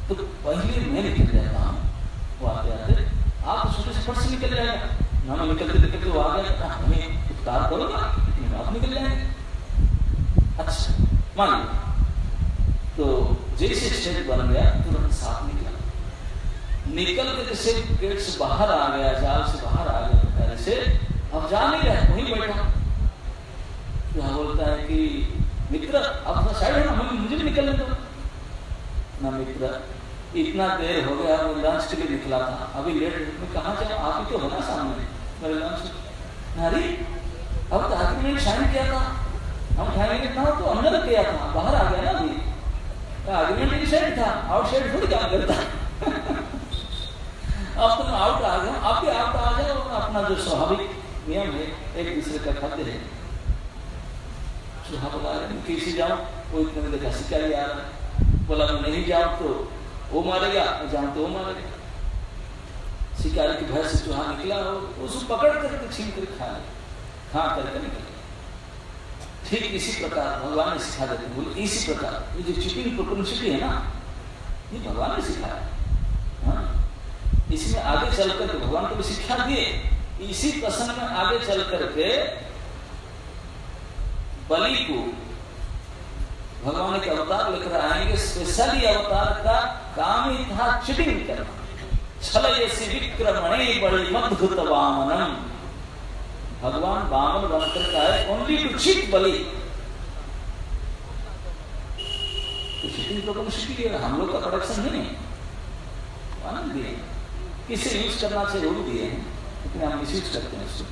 तो पहले मैं निकल जाता हूँ, वो आते आते आप तो छोटे से फट से निकल जाएगा ना, मैं निकलते निकलते वो आ गया, हमें उपकार करोगा, आप निकल जाएंगे। अच्छा मान लो, तो जैसे छेद बन गया तुरंत सांप निकल के जैसे गेट से बाहर आ गया, जाल से बाहर आ गया, पहले से अब जा नहीं रहा, वहीं बैठा। तो बोलता है कि मित्र अपना साइड है ना, मुझे भी निकलने दो ना। मित्र इतना देर हो गया, मैं लंच के लिए निकला था, अभी लेट में कहाँ जाऊँ, आप ही तो हो ना सामने मेरे लंच। अरे अब तो आदमी ने साइन किया था, हम खाएंगे था तो अंदर किया था, बाहर आ गया ना अभी, आर्गुमेंट इनसाइड था, आउटसाइड थोड़ी काम करता। अब तो मैं आउट आ गया, आप भी आउट आ जाओ, अपना जो स्वाभाविक नियम है एक दूसरे का खाते हैं। चूहा बोला कैसे जाऊं, वो इतने में देखा शिकारी आ रहा, बोला मैं नहीं जाऊं तो वो मारेगा, मैं जाऊं तो वो मारेगा। शिकारी की भय से चूहा निकला और उसको पकड़ करके छीन कर खा करके निकल। ठीक इसी प्रकार भगवान ने सिखा देते हैं, बोले इसी प्रकार ये जो चीटिंग प्रोपेंसिटी है ना, ये भगवान ने सिखाया। इसमें आगे चल करके भगवान को भी शिक्षा दिए, इसी प्रसंग में आगे चल करके बलि को भगवान के अवतार लेकर आएंगे। स्पेशली अवतार का काम ही था चीटिंग करना, छलयसि विक्रमणे बड़े मद्भुत वामनम। भगवान वामन बनकर का है ओनली टू चीट बलि। तो चीटिंग तो कभी हम लोग का प्रोडक्शन नहीं है, आनंद दिए किसे यूज करना चाहिए वो दिए हैं, लेकिन हम मिस यूज करते हैं उसको।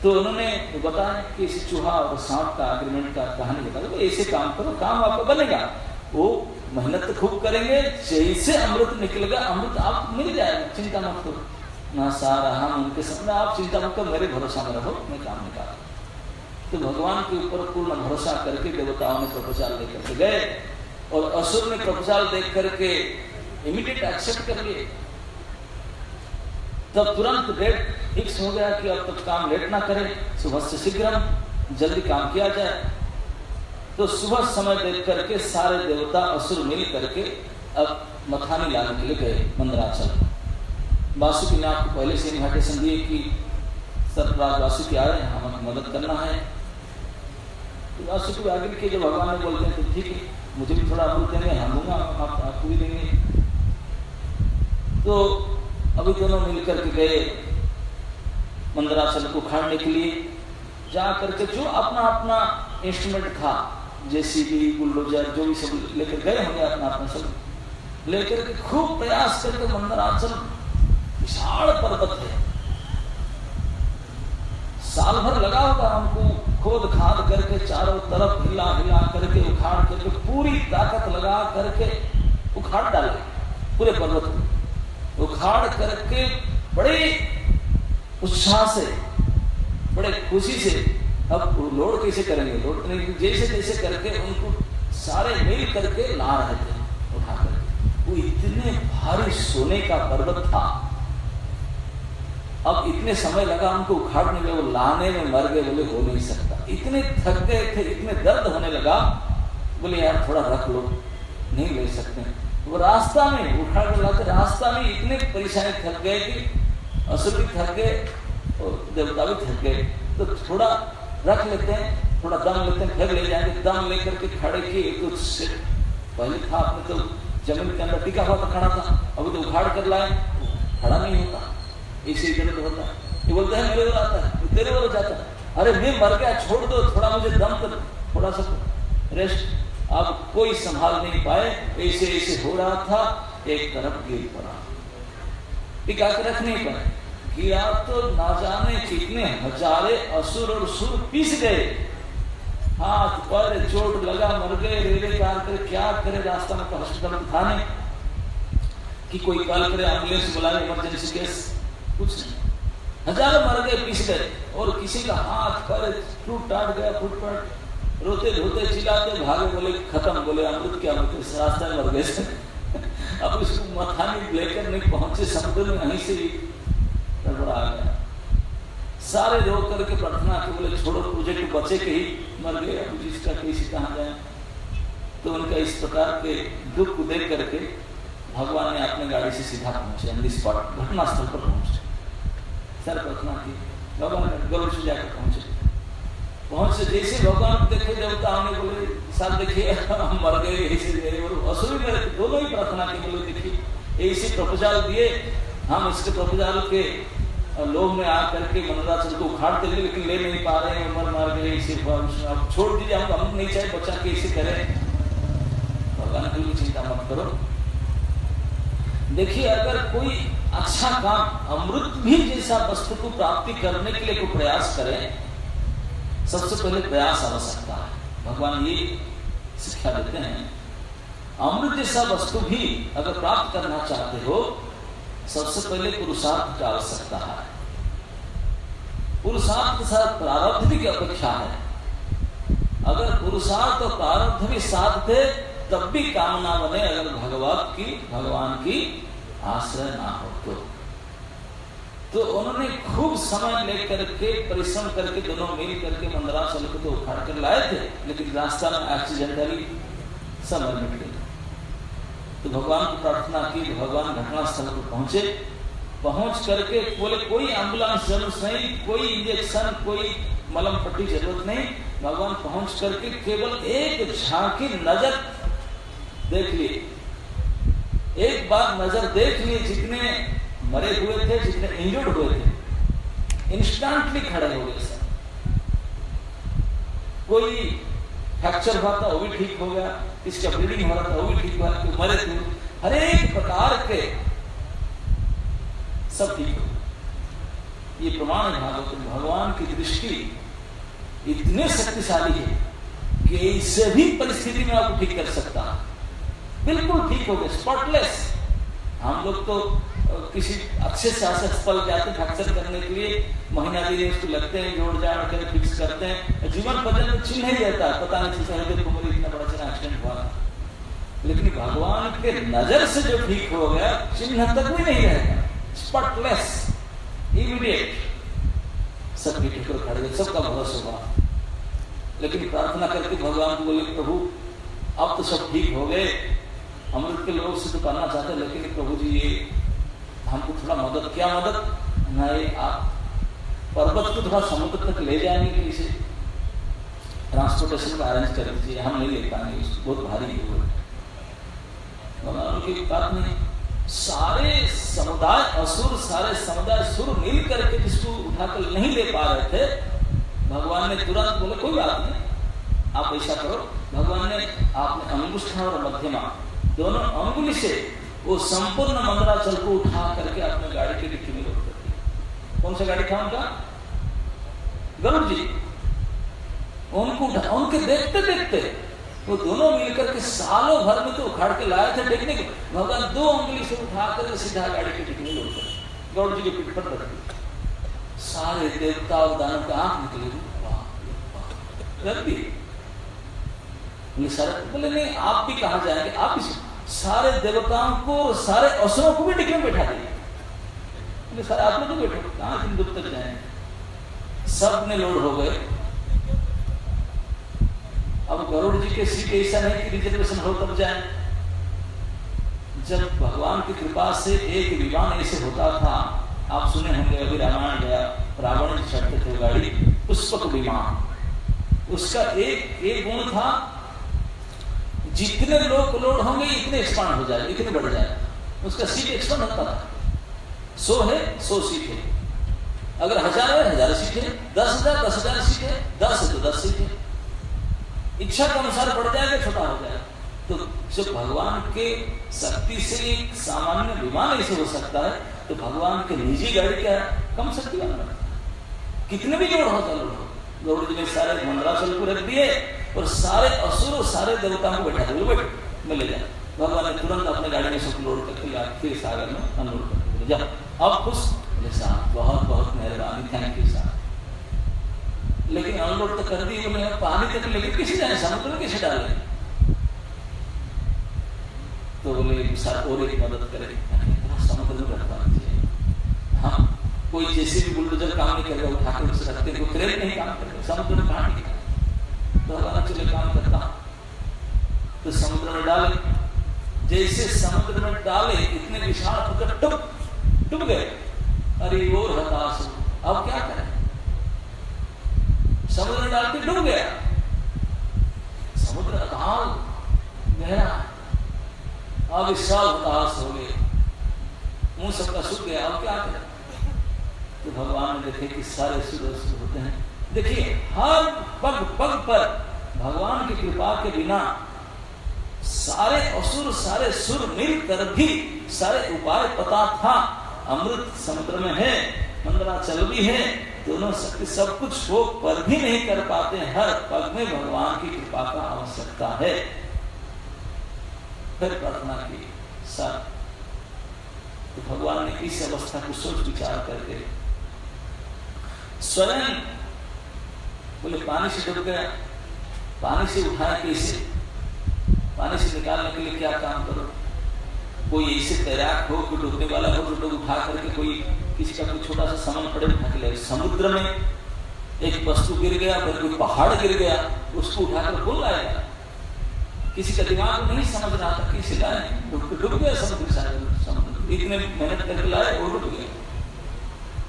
तो उन्होंने बताया कि इस चूहा और सांप का एग्रीमेंट का कहानी बता दो, ऐसे काम करो, काम आपको बनेगा। वो मेहनत तो खूब करेंगे, जैसे अमृत निकलेगा अमृत आप मिल जाएगा, चिंता मत करो ना। सारा हम उनके सपना, आप चिंता मत करो, मेरे भरोसा में रहो, मैं काम निकाला। तो भगवान के ऊपर पूर्ण भरोसा करके देवताओं ने प्रपोजल लेकर के गए और असुर ने प्रपोजल देख करके इमीडिएट एक्सेप्ट कर लिए। तब तुरंत डेट फिक्स हो गया कि अब तक काम लेट ना करें, सुबह से शीघ्र जल्दी काम किया जाए। तो सुबह समय देख करके सारे देवता असुर मिल करके अब मथानी लाने के लिए गए मंदराचल। वासुकी ने आपको पहले से इन्विटेशन दिए कि सरराज वासुकी आए, हमें मदद करना है। तो वासुकी आगे के जब भगवान ने बोलते हैं तो ठीक है, मुझे भी थोड़ा अमृत देंगे, हम दूंगा, आपको भी देंगे। तो अभी दोनों मिलकर के गए मंदराचल को उखाड़ने के लिए। जा करके जो अपना अपना इंस्ट्रूमेंट था जेसीबी, बुलडोजर, जो भी सब लेकर गए होंगे अपना अपना सब लेकर के खूब प्रयास करके मंदराचल विशाल पर्वत है, साल भर लगा होगा हमको खोद खाद करके चारों तरफ हिला हिला करके उखाड़ करके पूरी ताकत लगा करके उखाड़ डाले पूरे पर्वत को, उखाड़ करके बड़े उत्साह से बड़े खुशी से अब लोड कैसे करेंगे, लोड नहीं जैसे जैसे करके उनको सारे मिल करके ला रहे थे उठा करके। वो इतने भारी सोने का पर्वत था, अब इतने समय लगा उनको उखाड़ने में, वो लाने में मर गए, बोले हो नहीं सकता, इतने थक गए थे, इतने दर्द होने लगा, बोले यार थोड़ा रख लो, नहीं ले सकते। वो रास्ता में उखाड़ कर लाते, रास्ता में इतने परेशानी थक गए कि असुर भी थक गए और देवता भी थक गए, तो थोड़ा रख लेते हैं, थोड़ा दम लेते हैं, फिर ले जाएंगे। दम लेकर के खड़े किए, तो पहले था आपने तो जमीन के अंदर टिका हुआ था, खड़ा था, अभी तो उखाड़ कर लाए, खड़ा नहीं होता, इसी तरह होता है। ये बोलते हैं मेरे ओर आता है, तेरे ओर जाता है, अरे मैं मर गया, छोड़ दो, थोड़ा मुझे दम कर, थोड़ा सा रेस्ट। अब कोई संभाल नहीं पाए, ऐसे ऐसे हो रहा था, एक तरफ गिर पड़ा, टिका के रख नहीं पाए, गिरा तो ना जाने कितने हजारे असुर और सुर पीस गए, हाथ पर चोट लगा, मर गए, रेले कार करे, क्या करे, रास्ता में तो हॉस्पिटल था नहीं कि कोई कॉल करे एम्बुलेंस बुलाए, इमरजेंसी केस, कुछ नहीं, हजारों मर गए, पीस गए, और किसी का हाथ पर टूट टाट गया, फुटपट, रोते धोते चिल्लाते भागे, बोले खत्म, बोले अमृत क्या अमृत, इस रास्ते में मर गए। अब इसको मथानी लेकर नहीं पहुंचे समुद्र में, वहीं से गड़बड़ा गया, सारे रो करके प्रार्थना की, बोले छोड़ो प्रोजेक्ट, बचे के ही मर गए, अब जिसका कैसे कहाँ जाए। तो उनका इस प्रकार के दुख को देख करके भगवान ने अपने गाड़ी से सीधा पहुंचे, ऑन द स्पॉट घटनास्थल पर पहुंचे, सर प्रार्थना की, भगवान गरुड़ से जाकर पहुंचे, जैसे भगवान देखे देवता हमने बोले सर देखिए हम मर गए, ऐसे असुर दोनों ही प्रार्थना की, बोले देखिए ऐसे प्रपोजल दिए, हम इसके प्रपोजल के लोभ में आकर के मंदराचल को उखाड़ते हुए, लेकिन ले नहीं पा रहे हैं, मर मार गए, इसे छोड़ दीजिए, हम नहीं चाहे बच्चा के इसे करें। भगवान की चिंता मत करो, देखिए अगर कोई अच्छा काम अमृत भी जैसा वस्तु को प्राप्ति करने के लिए कोई प्रयास करे, सबसे पहले प्रयास आवश्यकता है, भगवान ये शिक्षा देते हैं। अमृत जैसा वस्तु भी अगर प्राप्त करना चाहते हो, सबसे पहले पुरुषार्थ की आवश्यकता है, पुरुषार्थ के साथ प्रारब्ध भी की अपेक्षा है। अगर पुरुषार्थ और प्रारब्ध भी साथ थे तब भी कामना बने, अगर भगवान की आश्रय ना हो तो उन्होंने खूब समय लेकर के परिश्रम करके दोनों मिल करके मंदराचल को तो उखाड़ कर लाए थे, लेकिन रास्ता में एक्सीडेंटली समय मिट गए। तो भगवान की प्रार्थना की, भगवान घटनास्थल पर पहुंचे, पहुंच करके बोले कोई एम्बुलेंस जरूरत नहीं, कोई इंजेक्शन, कोई मलम पट्टी जरूरत नहीं, भगवान पहुंच करके केवल एक झांकी नजर देख लिए, एक बार नजर देख लिए, जितने मरे हुए थे, जितने इंजर्ड हुए थे, इंस्टेंटली खड़े हो गए सब, कोई फ्रैक्चर हुआ था वो भी ठीक हो गया, इसका ब्लीडिंग हो रहा था वो भी ठीक हुआ, मरे थे, हर एक प्रकार के सब ठीक हो। ये प्रमाण है भागवत, भगवान की दृष्टि इतने शक्तिशाली है कि इससे भी परिस्थिति में आपको ठीक कर सकता है, बिल्कुल ठीक हो गए, स्पॉटलेस। हम लोग तो किसी अच्छे से अस्पताल जाते फ्रैक्चर करने के लिए, महीना दिन उसको लगते हैं, जोड़ जाड़ कर फिक्स करते हैं, जीवन बदल में चिन्ह नहीं रहता, पता नहीं चलता कुमारी इतना बड़ा चला एक्सीडेंट हुआ, लेकिन भगवान के नजर से जो ठीक हो गया, चिन्ह तक भी नहीं रहेगा, स्पॉटलेस, इमीडिएट, सब ठीक होकर खड़े, सबका भरोसा हुआ। लेकिन प्रार्थना करके भगवान को बोले प्रभु अब तो सब ठीक हो गए, अमृत के लोग से तो करना चाहते हैं, लेकिन प्रभु जी ये हमको थोड़ा मदद, क्या मदद, नहीं आप पर्वत को थोड़ा समुद्र तक ले जाएंगे, किसी ट्रांसपोर्टेशन का अरेंज कर दीजिए, हम नहीं ले पाएंगे, बहुत भारी है। उनकी बात नहीं, सारे समुदाय असुर, सारे समुदाय सुर मिल करके जिसको उठाकर नहीं ले पा रहे थे, भगवान ने तुरंत बोले कोई बात नहीं, आप ऐसा करो, भगवान ने आपने अंगुष्ठ और मध्यमा दोनों अंगुली से वो संपूर्ण मंदराचल को उठा करके अपने गाड़ी की डिक्की में लोड कर दिया। कौन सा गाड़ी था उनका? गरुड़ जी। उनको उनके देखते देखते वो दोनों मिलकर के सालों भर में तो उखाड़ के लाए थे टेकने को, भगवान 2 अंगुली से उठा कर सीधा गाड़ी की डिक्की में लोड कर दिया, गरुड़ जी के पीठ पर रख दिया। सारे देवता और दानव का आंख निकली, रख दी। बोले नहीं, आप भी कहां जाएंगे? आप भी सारे देवताओं को सारे असुरों को भी डिक्की में बैठा दिए। सारे आप लोग तो बैठो, कहां दिन दूर तक जाएंगे? सब ने लोड हो गए। अब गरुड़ जी के सीट ऐसा नहीं कि रिजर्वेशन हो तब जाए। जब भगवान की कृपा से एक विमान ऐसे होता था, आप सुने होंगे, अभी रामायण गया, रावण जी चढ़ते थे गाड़ी, पुष्पक विमान। उसका एक गुण था, जितने लोग लोड होंगे इतने एक्सपांड हो जाए, इतने बढ़ जाए। उसका सीट एक्सपांड होता था। 100 है 100 सीट है, अगर 1000 है 1000 सीट है, 10,000 10,000 सीट है, 10 है तो 10 सीट है। इच्छा के अनुसार बढ़ जाएगा, छोटा हो जाएगा। तो जब भगवान के शक्ति से एक सामान्य विमान ऐसे हो सकता है, तो भगवान के निजी गाड़ी क्या कम शक्ति वाला? कितने भी लोड हो चलो, गरुड़ जी ने सारे मंदराचल को रख दिए और सारे असुर और सारे देवताओं को बैठा दिए, बैठ मैं ले जाए। भगवान ने तुरंत अपने गाड़ी में सब लोड करके फिर सागर में अनलोड कर दिया। अब खुश साहब, बहुत बहुत मेहरबानी, थैंक यू साहब। लेकिन अनलोड तो कर दी, बोले पानी तक लेके किसी जाए, समुद्र में कैसे डाले? तो बोले सर और एक मदद करे, समुद्र में रख पाना चाहिए। हाँ, कोई जैसे भी बुलडोजर काम नहीं करेगा, उठा कर उसे रखते, कोई क्रेन नहीं काम करेगा, समुद्र में कहां निकलेगा? तो भगवान चले काम करता, तो समुद्र में डाले। जैसे समुद्र में डाले, इतने विशाल होकर डूब गए। अरे वो हताश, अब क्या करें? समुद्र में डालते डूब गया। समुद्र अथाह गहरा, अब विशाल हताश हो गए, मुंह सबका सूख गया, अब क्या करें? तो भगवान ने देखे कि सारे सूर्य होते हैं। देखिए, हर पग पग पर भगवान की कृपा के बिना सारे असुर सारे सुर मिलकर भी सारे उपाय पता था। अमृत समुद्र में है, मंदराचल भी है, दोनों शक्ति सब कुछ हो पर भी नहीं कर पाते। हर पग में भगवान की कृपा का आवश्यकता है। फिर प्रार्थना की सर, तो भगवान ने इस अवस्था को सोच विचार करके स्वयं बोले पानी से डूब गया, पानी से उठाए कैसे? पानी से निकालने के लिए क्या काम करो? कोई ऐसे तैराक हो, कोई डूबने वाला हो, जो उठा करके कोई किसी का कोई छोटा सा सामान पड़े उठा के ले। समुद्र में एक वस्तु गिर गया, फिर कोई पहाड़ गिर गया, उसको उठाकर कौन लाएगा? किसी का दिमाग नहीं समझ रहा था कैसे लाए, डूब गया समुद्र। इतने मेहनत करके लाए और डूब गया।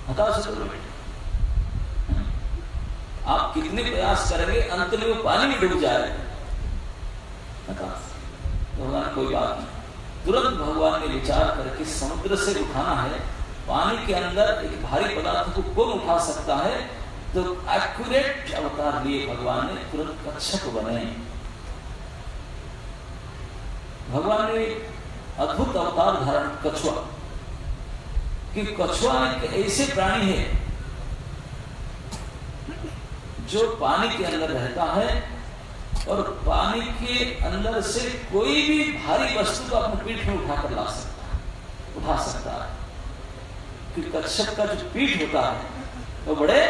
हताश हो गए। आप कितने प्रयास करेंगे, अंत में वो पानी में डूब जाए। भगवान कोई बात नहीं, तुरंत भगवान ने विचार करके समुद्र से उठाना है, पानी के अंदर एक भारी पदार्थ को कौन उठा सकता है? तो एक्यूरेट अवतार लिए भगवान ने, तुरंत कच्छप बने। भगवान ने अद्भुत अवतार धारण, कछुआ। कि कछुआ एक ऐसे प्राणी है जो पानी के अंदर रहता है और पानी के अंदर से कोई भी भारी वस्तु को अपने पीठ में उठाकर ला सकता है, उठा सकता है। कि कच्छप का जो पीठ होता है वो बड़े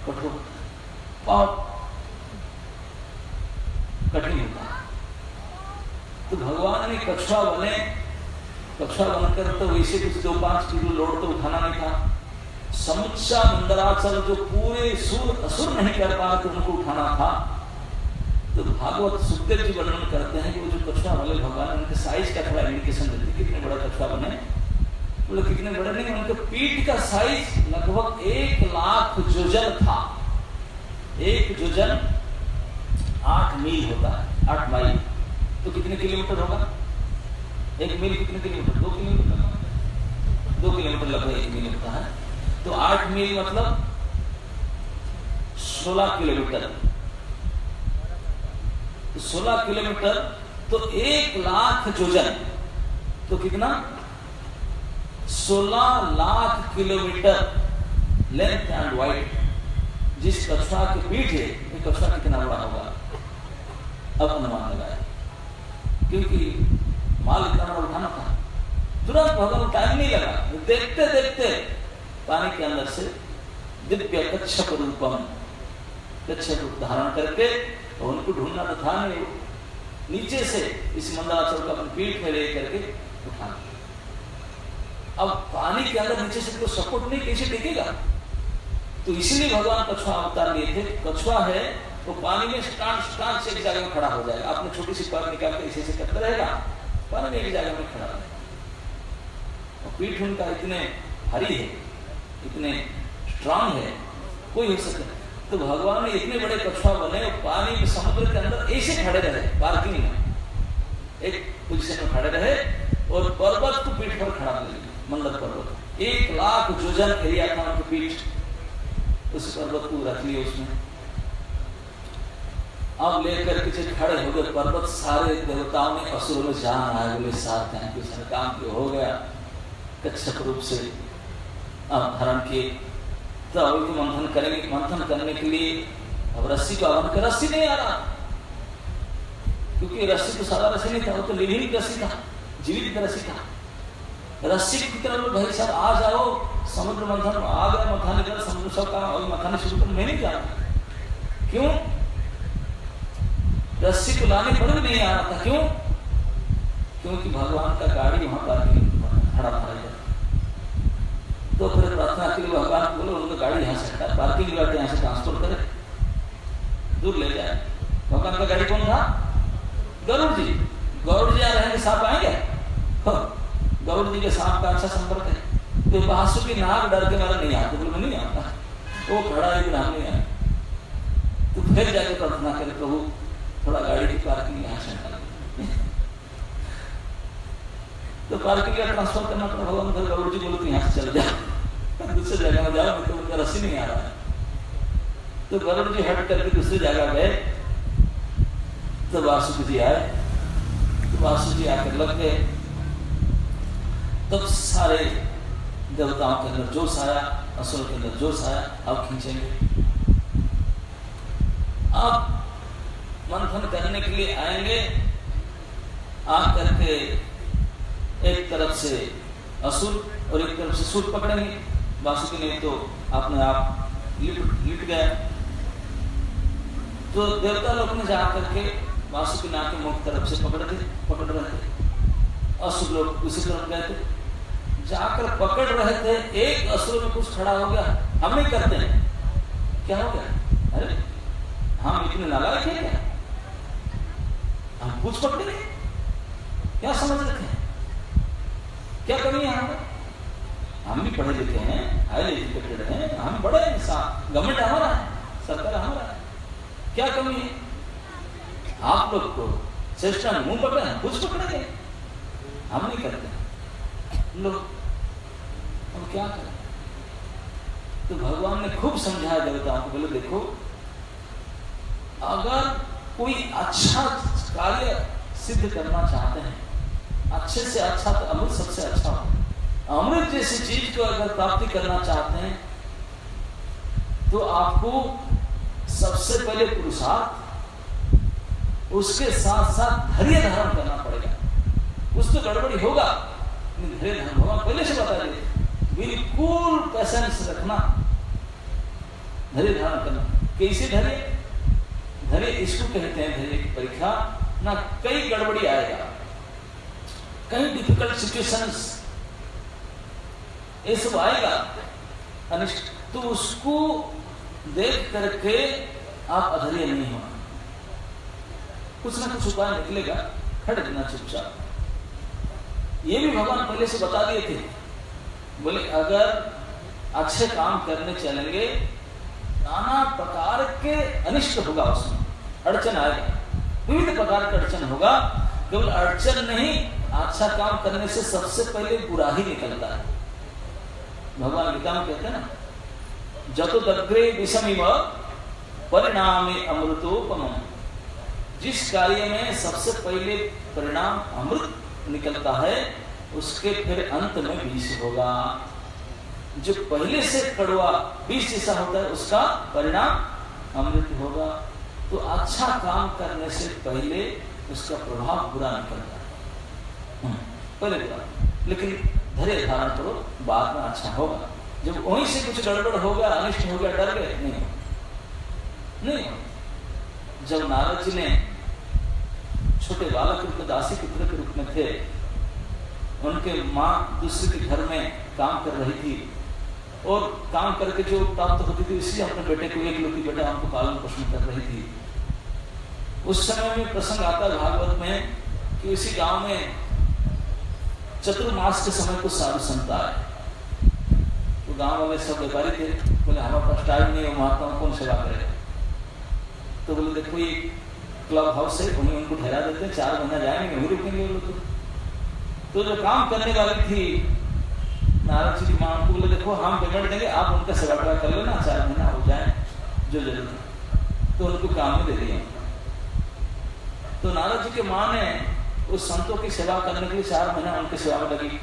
कठोर, बहुत कठिन होता है। तो भगवान ने कछुआ बने, कछुआ बनकर तो वैसे कुछ 2-5 किलो लोड तो उठाना नहीं था। समुच्चा मंदराचल जो पूरे सुर असुर नहीं कर पा रहे थे, उनको उठाना था। तो भागवत सुखदेव जी वर्णन करते हैं कि वो जो कछुआ वाले भगवान, उनके साइज का थोड़ा इंडिकेशन देते, कितने बड़ा कछुआ बने। बोले कितने बड़े नहीं, उनके पीठ का साइज लगभग 1 लाख योजन था। 1 योजन 8 मील होता है, 8 माइल। तो कितने किलोमीटर होगा? 1 मील कितने किलोमीटर? 2 किलोमीटर। 2 किलोमीटर लगभग 1 मील होता है। तो 8 मील मतलब 16 किलोमीटर। तो 16 किलोमीटर तो 1 लाख योजन, तो कितना 16 lakh kilometre length and wide. जिस कछुआ की पीठ है, ये कछुआ कितना बड़ा होगा अब अनुमान लगाया, क्योंकि माल इतना बड़ा उठाना था। तुरंत भगवान टाइम नहीं लगा, देखते देखते पानी के अंदर से दिव्य कच्छप रूपम, कच्छप रूप धारण करके, और उनको ढूंढना तो था नहीं, नीचे से इस मंदराचल को अपनी पीठ में ले करके उठाना। अब पानी के अंदर नीचे से कोई सपोर्ट नहीं, कैसे टिकेगा? तो इसलिए भगवान कछुआ अवतार लिए थे। कछुआ है तो पानी में स्टांड से एक जगह में खड़ा हो जाएगा, आपने छोटी सी पैर निकाल के इसे करते रहेगा, पानी में एक जगह में खड़ा रहेगा। और पीठ उनका इतने भारी है, इतने स्ट्रांग है, कोई हो सके। तो भगवान ने इतने बड़े कछुआ बने, पानी में समुद्र के अंदर ऐसे खड़े रहे, पार्किंग में एक पोजीशन में खड़े रहे, और पर्वत को पीठ पर खड़ा कर लिया। मंदर पर्वत 1 लाख योजन एरिया था उनकी पीठ, उस पर्वत को रख लिया उसमें। अब लेकर के खड़े हो गए पर्वत, सारे देवताओं ने असुरों में जान आए, बोले साथ थैंक यू सर, काम क्यों हो गया, कच्छप रूप से धारण किए। तो अभी तो मंथन करेंगे, मंथन करने के लिए अब रस्सी को आवन कर, रस्सी नहीं आ रहा, क्योंकि रस्सी तो सारा रस्सी नहीं था, वो तो लिविंग रस्सी था, जीवित रस्सी था। रस्सी की तरह भाई साहब आ जाओ, समुद्र मंथन आ गया, मथाने कर समुद्र सब का और मथाने शुरू कर, मैं नहीं जा रहा। क्यों? रस्सी को लाने पर भी नहीं आ रहा था। क्यों? क्योंकि भगवान का गाड़ी वहां पार्किंग खड़ा था। तो फिर प्रार्थना के लिए भगवान बोले उनका गाड़ी यहाँ से हटा, पार्किंग लॉट यहाँ से ट्रांसफर करे, दूर ले जाए। भगवान का गाड़ी कौन था? गरुड़ जी। गरुड़ जी आ रहे हैं, सांप आएंगे? गरुड़ जी के सांप का अच्छा संपर्क है। तो बासु की नाग डर के मारे नहीं आते, बोले नहीं आता, वो खड़ा है नाम नहीं आया। तो फिर जाके प्रार्थना करे, प्रभु थोड़ा गाड़ी की पार्किंग यहाँ से हटा। तो पार्किंग का ट्रांसफर करना पड़ा। भगवान फिर गरुड़ जी बोले यहाँ से चल जाओ, दूसरी जगह में जाओ, तो उनका रस्सी नहीं आ रहा है। तो गरुड़ जी हट करके दूसरी जगह गए। तो वासुकी जी आए, तो वासु जी आकर लग गए। तब सारे देवताओं के अंदर जोश आया, असुर के अंदर जोश आया, अब खींचेंगे। अब मंथन करने के लिए आएंगे, आकर के एक तरफ से असुर और एक तरफ से सूर पकड़ेंगे। वासुकी ने तो अपने आप लिट गया। तो देवता लोग ने जाकर के वासुकी नाग के मुख तरफ से पकड़ रहे थे। असुर लोग उसी तरफ गए थे, जाकर पकड़ रहे थे। एक असुर में कुछ खड़ा हो गया, हम नहीं करते हैं, क्या हो गया? अरे हम इतने नालायक हैं क्या? हम कुछ पकड़े, क्या समझ रखे हैं, क्या कमी है हमें? हम भी पढ़े लिखे हैं, हाईली एजुकेटेड हैं, हम बड़े इंसान, गवर्नमेंट हमारा है, सरकार हमारा है, क्या कमी है? आप लोग को चेष्टा में मुंह पकड़े हैं, कुछ पकड़े, हम नहीं करते लोग, हम क्या करें? तो भगवान ने खूब समझाया देवताओं को, बोले देखो, अगर कोई अच्छा कार्य सिद्ध करना चाहते हैं, अच्छे से अच्छा तो अमृत सबसे अच्छा हो। अमृत जैसी चीज को अगर प्राप्ति करना चाहते हैं तो आपको सबसे पहले पुरुषार्थ, उसके साथ साथ धैर्य धारण करना पड़ेगा। कुछ तो गड़बड़ी होगा, धैर्य धारण भगवान पहले से बता दिए, बिल्कुल पेशेंस रखना, धैर्य धारण करना। कैसे धैर्य? धैर्य इसको कहते हैं, धैर्य की परीक्षा ना, कई गड़बड़ी आएगा, कई डिफिकल्ट सिचुएशंस ये सब आएगा अनिष्ट, तो उसको देख करके आप अधैर्य नहीं होना, कुछ ना कुछ उपाय निकलेगा, खड़े रहना चुपचाप। ये भी भगवान पहले से बता दिए थे, बोले अगर अच्छे काम करने चलेंगे, नाना प्रकार के अनिष्ट होगा, उसमें अड़चन आएगा, विविध प्रकार का अड़चन होगा। केवल अड़चन नहीं, अच्छा काम करने से सबसे पहले बुरा ही निकलता है। भगवान गीता में कहते हैं ना, जतो दग्रे विषमिव परिणामे अमृतोपमम्, जिस कार्य में सबसे पहले परिणाम अमृत निकलता है, उसके फिर अंत में विष होगा। जो पहले से कड़वा विष जैसा होता है, उसका परिणाम अमृत होगा। तो अच्छा काम करने से पहले उसका प्रभाव बुरा निकलता है, पहले बुरा, लेकिन धैर्य धारण करो, बाद में अच्छा होगा। जब वहीं से कुछ गड़बड़ हो गया, अनिष्ट हो गया, डर गए, नहीं। जब नारद जी ने छोटे बालक रूप दासी पुत्र के रूप में थे, उनके माँ दूसरे के घर में काम कर रही थी और काम करके जो प्राप्त होती थी, इसलिए अपने बेटे को एकलौती बेटा हमको पालन पोषण कर रही थी। उस समय में प्रसंग आता है भागवत में कि इसी गांव में चतुर्मास के समय कुछ साधु संत आए। तो गांव वाले सब व्यापारी थे, बोले हमारे पास टाइम नहीं है, महात्मा कौन सेवा करे। तो बोले देखो ये क्लब हाउस है, वहीं उनको ठहरा देते हैं, 4 महीना जाएंगे, वहीं रुकेंगे वो लोग। तो जो काम करने वाली थी नारद जी की मां, उनको बोले देखो हम पेमेंट देंगे, आप उनका सेवा कर लेना, 4 महीना हो जाए जो जरूरत है। तो उनको काम में दे दिया। तो नारद जी की मां ने उस संतों की सेवा करने के लिए 4 महीना उनकी सेवा में लगी।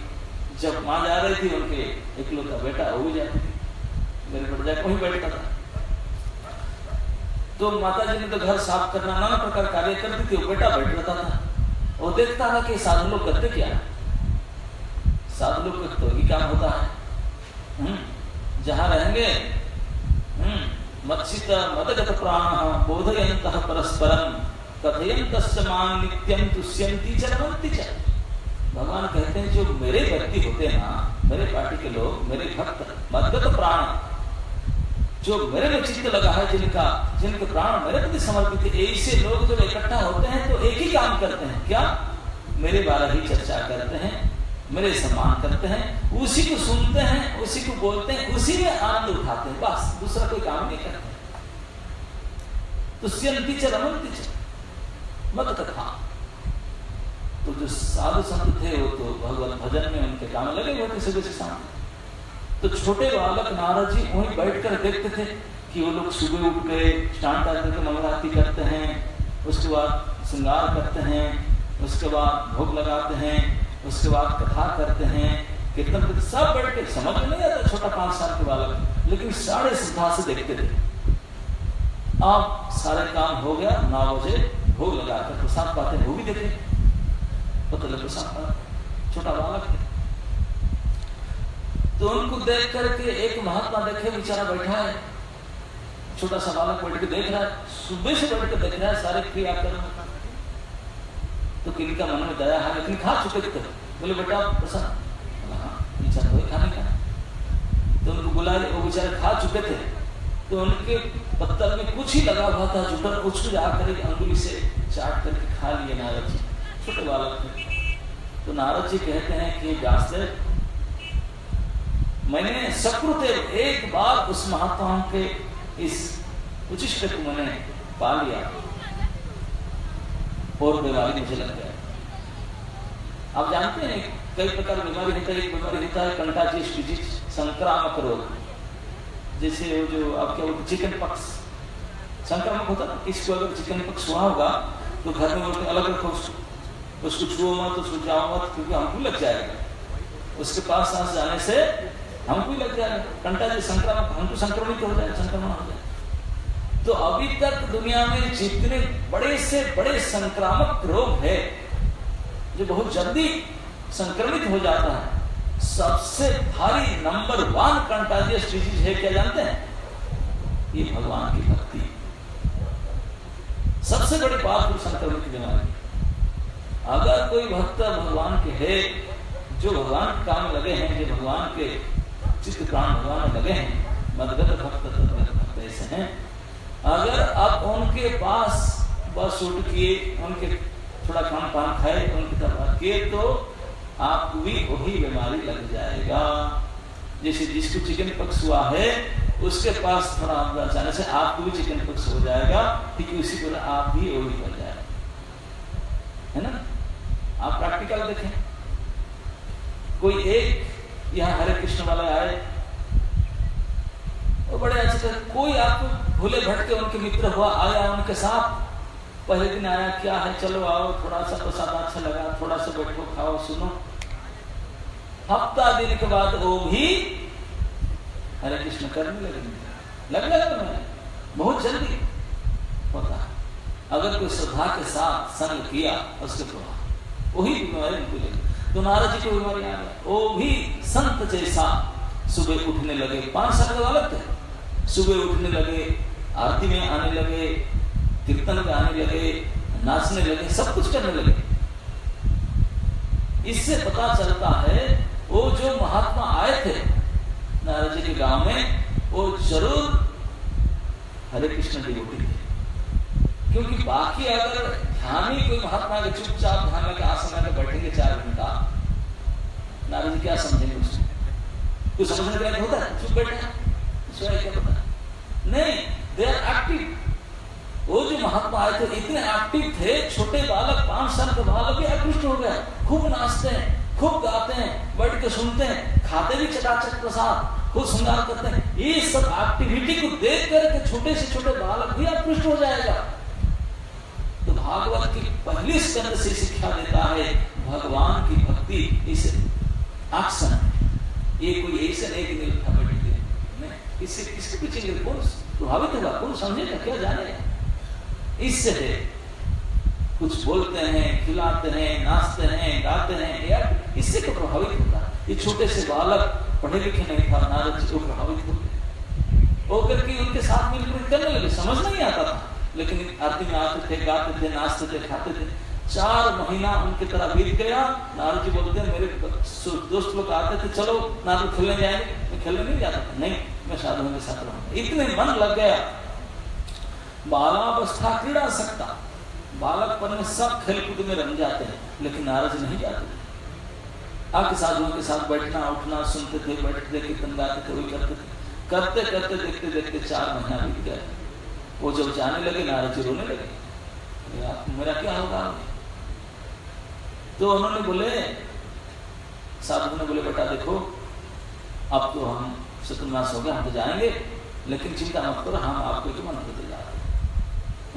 जब मां जा रही थी, उनके एकलौता बेटा हो भी जाती थी, मेरे बेटा जाए वहीं बैठता था। तो माता जी ने तो घर साफ करना, नाना प्रकार कार्य करती थी, वो बेटा बैठ रहता था और देखता था कि साधु लोग करते क्या। साधु लोग का तो ही काम होता है, जहां रहेंगे मत्सित मदगत प्राण बोधयन्तः परस्परम कथयन्तस्य मां नित्यं तुष्यन्ति च रमन्ति च। भगवान कहते हैं जो मेरे व्यक्ति होते हैं ना, मेरे पार्टी के लोग, मेरे भक्त, मदगत प्राण, जो मेरे में चित्त लगा है, जिनके प्राण मेरे प्रति समर्पित है, ऐसे लोग जब इकट्ठा होते हैं तो एक ही काम करते हैं, क्या? मेरे बारे ही चर्चा करते हैं, मेरे सम्मान करते हैं, उसी को सुनते हैं, उसी को बोलते हैं, उसी में आनंद उठाते हैं, बस दूसरा कोई काम नहीं करते। तुष्यन्ति च रमन्ति च मत कथा। तो जो साधु संत थे वो तो भगवत भजन में उनके काम लगे हुए थे सुबह से शाम। तो छोटे बालक नारद जी वहीं बैठकर देखते थे कि वो लोग सुबह उठ गए, स्नान करके मंगलारती करते हैं, उसके बाद श्रृंगार करते हैं, उसके बाद भोग लगाते हैं, उसके बाद कथा करते हैं, कीर्तन करते, सब बैठ के। समझ में नहीं आता छोटा 5 साल के बालक, लेकिन सारे श्रद्धा से देखते थे। अब सारे काम हो गया, 9 बजे भोग लगाकर प्रसाद पाते, वो भी देखे, पता लगे प्रसाद पाते, छोटा बालक है। तो उनको देख करके एक महात्मा देखे, बेचारा बैठा है, छोटा सा बालक बैठ के देख रहा है, सुबह से बैठ के देख रहा है सारे क्रियाक्रम। तो किनका मन में दया है, लेकिन खा चुके थे। बोले बेटा प्रसाद, बेचारा वही खाने का। तो उनको बुलाए, वो बेचारे खा चुके थे। तो उनके पत्तल में कुछ ही लगा हुआ था, जुटर कुछ जाकर अंगुली से चाट करके खा लिए नारद जी, छोटे बालक थे। तो नारद जी कहते हैं कि व्यासदेव, मैंने सकृत एक बार उस महात्मा के इस उचिष्ट को मैंने पा लिया और बीमारी मुझे लग गया। आप जानते हैं कई प्रकार की बीमारी होता है। एक बीमारी होता है कंटाजियस डिजीज, संक्रामक रोग, जैसे जो आपके चिकन पॉक्स संक्रामक होता है। किसी को अगर चिकन पॉक्स हुआ होगा तो घर में बोलते अलग रखो, उसको छुओ मत, उसको जाओ मत, क्योंकि हमको लग जाएगा। उसके पास सांस जाने से हमको लग जाएगा कंटाजियस, संक्रामक, हमको संक्रमित हो जाए, संक्रमण हो जाए। तो अभी तक दुनिया में जितने बड़े से बड़े संक्रामक रोग है जो बहुत जल्दी संक्रमित हो जाता है, सबसे भारी नंबर 1 कंटाजियस डिजीज है, क्या जानते हैं? ये भगवान की भक्ति, सबसे बड़ी बात संक्रमित बीमारी। अगर कोई भक्त भगवान के है, जो भगवान के काम लगे हैं, जो भगवान के चित्त प्राण भगवान में लगे हैं, मदगत भक्त ऐसे हैं, अगर आप उनके पास बस उठ किए, उनके थोड़ा खान पान खाए, उनकी तरफ किए, तो आपको भी वही बीमारी लग जाएगा। जैसे जिसको चिकन पॉक्स हुआ है, उसके पास थोड़ा जाने से आपको भी चिकन पॉक्स हो जाएगा, क्योंकि उसी को आप भी वही हो जाएगा, है ना? आप प्रैक्टिकल देखें। कोई एक यहाँ हरे कृष्ण वाले आए, वो बड़े अच्छे से, कोई आपको भूले भटके उनके मित्र हुआ, आया उनके साथ, पहले दिन आया, क्या है, चलो आओ, थोड़ा सा प्रसाद अच्छा लगा, थोड़ा सा बैठो, खाओ, सुनो। हफ्ता दिन के बाद वो भी हरे कृष्ण करने लगेंगे बहुत जल्दी होता है। अगर कोई श्रद्धा के साथ संग किया उसके प्रभाव वही बीमारी उनको लगी। तो नारद जी को बीमारी आ गया, वो भी संत जैसा सुबह उठने लगे। 5 साल का बालक थे, सुबह उठने लगे, आरती में आने लगे, कीर्तन में आने लगे, नाचने लगे, सब कुछ करने लगे। इससे पता चलता है वो जो महात्मा आए थे नारद जी के गांव में, वो जरूर हरे कृष्ण की डिवोटी थे। क्योंकि बाकी अगर ध्यान ही कोई महात्मा के चुपचाप ध्यान लगे आसन में बैठेंगे 4 घंटा, नारद जी क्या समझेंगे उसको? कुछ समझने के लिए होता है, चुप बैठे क्या पता नहीं, दे आर एक्टिव। वो जो महात्मा आए थे इतने एक्टिव थे, छोटे बालक 5 साल के बालक भी आकृष्ट हो गए, खूब नाचते हैं, खूब गाते हैं, बैठ के सुनते हैं, खाते भी चटाचट प्रसाद, खूब श्रृंगार करते हैं। ये सब एक्टिविटी को देख करके छोटे से छोटे बालक भी आकृष्ट हो जाएगा। तो भागवत की पहली स्कंद से शिक्षा देता है भगवान की भक्ति इस एक्शन, ये कोई ऐसे नहीं इससे किसके पीछे कौन प्रभावित होगा, कौन समझेगा, क्या जानेगा। इससे है कुछ बोलते हैं, खिलाते हैं, नाचते हैं, गाते हैं, यार इससे को प्रभावित होता है। ये छोटे से बालक पढ़े लिखे नहीं था, नारद जी को प्रभावित होकर के उनके साथ मिलकर करने लगे। समझ नहीं आता था, लेकिन आरती में आते थे, गाते थे, नाचते थे, खाते थे। 4 महीना उनकी तरह बीत गया। नारद जी बोलते हैं मेरे दोस्त लोग आते थे, चलो नारद खेलने जाएंगे, मैं खेलने नहीं जाता था, नहीं मैं साधुओं के साथ रहूंगा। इतने मन लग गया। बालावस्था क्रीड़ा सकता, बालकपन में सब खेलकूद में रंग जाते हैं, लेकिन नारद जी नहीं जाते। आके साधुओं के साथ बैठना उठना, सुनते थे, बैठते थे, कीर्तन गाते थे, वही करते थे। करते करते देखते देखते 4 महीना बीत गए। वो जब जाने लगे नारद जी रोने लगे, मेरा क्या होगा? तो उन्होंने बोले, साधु ने बोले बेटा देखो अब तो हम चतुर्मास हो गया, हम तो जाएंगे, लेकिन चिंता मत करो, हम आपको एक मंत्र दे जा रहे हैं।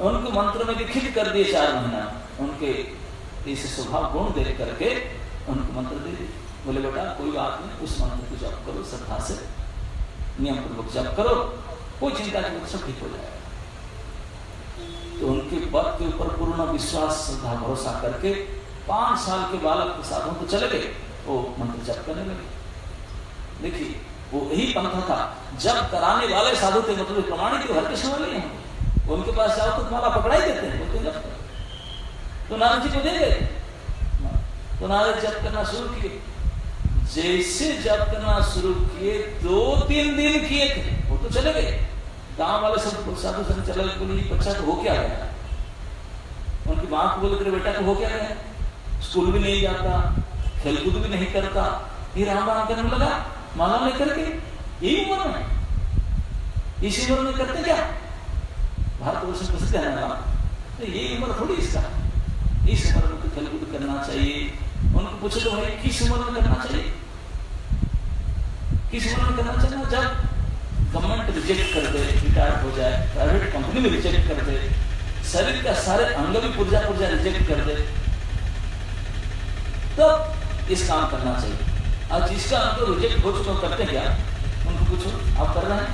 उनको मंत्र में लिखित कर दिए 4 महीना, उनके इस स्वभाव गुण देख करके उनको मंत्र दे दिए। बोले बेटा कोई बात नहीं, उस मंत्र को जप करो, श्रद्धा से नियम पूर्वक जप करो, कोई चिंता नहीं, सब ठीक हो जाएगा। तो उनके पद के ऊपर पूर्ण विश्वास, श्रद्धा, भरोसा करके 5 साल के बालक के साधुओं को चले गए, वो मंत्र जप करने लगे। देखिए वो यही पंथा था, जब कराने वाले साधु थे, मतलब प्रमाणित हर कृष्ण वाले हैं, उनके पास जाओ तो तुम्हारा पकड़ा ही देते हैं, बोलते हैं। तो नारद जी को दे गए, तो नारद जप करना शुरू किए। जैसे जप करना शुरू किए 2-3 दिन किए थे, वो तो चले गए। गांव वाले सब साधु संग चले गए, बोले बच्चा तो हो क्या गया? उनकी माँ को बोले बेटा तो हो क्या गया? स्कूल भी नहीं जाता, खेलकूद भी नहीं करता, ये राम राम करने लगा, माला नहीं करके। यही उम्र में, इसी उम्र में करते क्या? भारतवर्ष में प्रसिद्ध है ना, तो ये उम्र थोड़ी इसका, इस उम्र में तो खेलकूद करना चाहिए। उनको पूछो तो भाई किस उम्र में करना चाहिए? किस उम्र में करना चाहिए? जब गवर्नमेंट रिजेक्ट कर दे, रिटायर हो जाए, प्राइवेट कंपनी में रिजेक्ट कर दे, शरीर का सारे अंग भी पुर्जा रिजेक्ट कर दे, तब इस काम करना चाहिए। और जिसका अंग रिजेक्ट हो चुका करते क्या? उनको पूछो आप कर रहे हैं?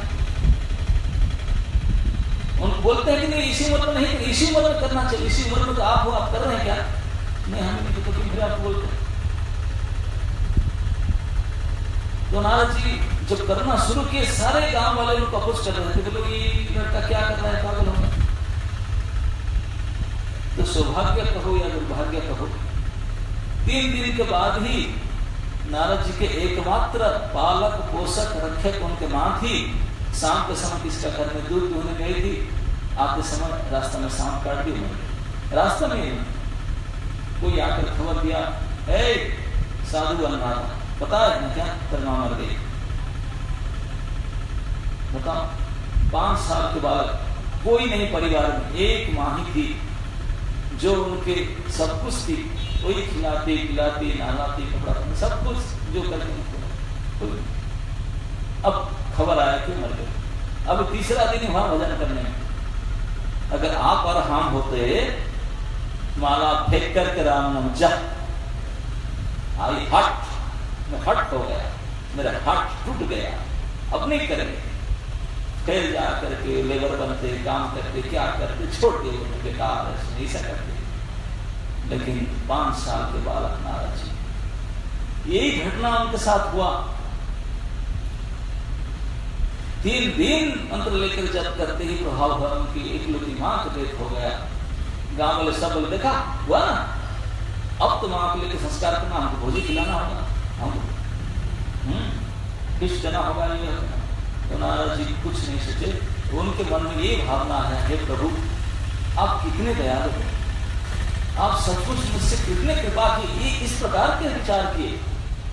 उनको बोलते हैं कि नहीं इसी उम्र में नहीं, इसी उम्र में करना चाहिए, इसी उम्र में तो आप हो, आप कर रहे हैं क्या? नहीं हम नहीं, तो फिर आप बोलते हैं। तो नारद जी जब करना शुरू किए, सारे गांव वाले उनको अपोज कर रहे थे, बोले ये लड़का क्या कर रहा है, पागल होगा। तो सौभाग्य कहो या दुर्भाग्य कहो, 3 दिन के बाद ही नारद जी के एकमात्र पालक पोषक रक्षक उनके मां थी। शाम के समय किसका घर में दूध दूहने गई थी, आते समय रास्ता में सांप काट दी। रास्ता में कोई आकर खबर दिया, साधु अनमारा पता है ना क्या, तेरा मर गई। बताओ 5 साल के बालक, कोई नहीं परिवार में, एक माँ ही थी जो उनके सब कुछ थी, वही खिलाती पिलाती नहलाती कपड़ा सब कुछ जो करती। अब खबर आया कि मर गए। अब तीसरा दिन वहां भजन करने में, अगर आप और हम होते माला फेंक करके राम नाम जप। आई हट, मैं हट हो गया, मेरा हट टूट गया, अब नहीं करेंगे। फिर जा करके लेबर बनते, काम करते, क्या करते, छोड़ दिए, बेकार ऐसा करते। लेकिन 5 साल के बालक नारद जी, यही घटना उनके साथ हुआ। 3 दिन मंत्र लेकर जप करते ही प्रभाव हुआ, उनकी एकलौती मां का डेथ हो गया। गांव वाले सब लोग देखा हुआ ना, अब तो मां को लेकर संस्कार करना, हमको भोजन खिलाना होगा, हमको किस देना होगा। ये तो नारद जी कुछ नहीं सोचे, उनके मन में ये भावना है, हे प्रभु आप कितने दयालु हो, आप सब कुछ मुझसे कितने कृपा की, ये इस प्रकार के विचार किए।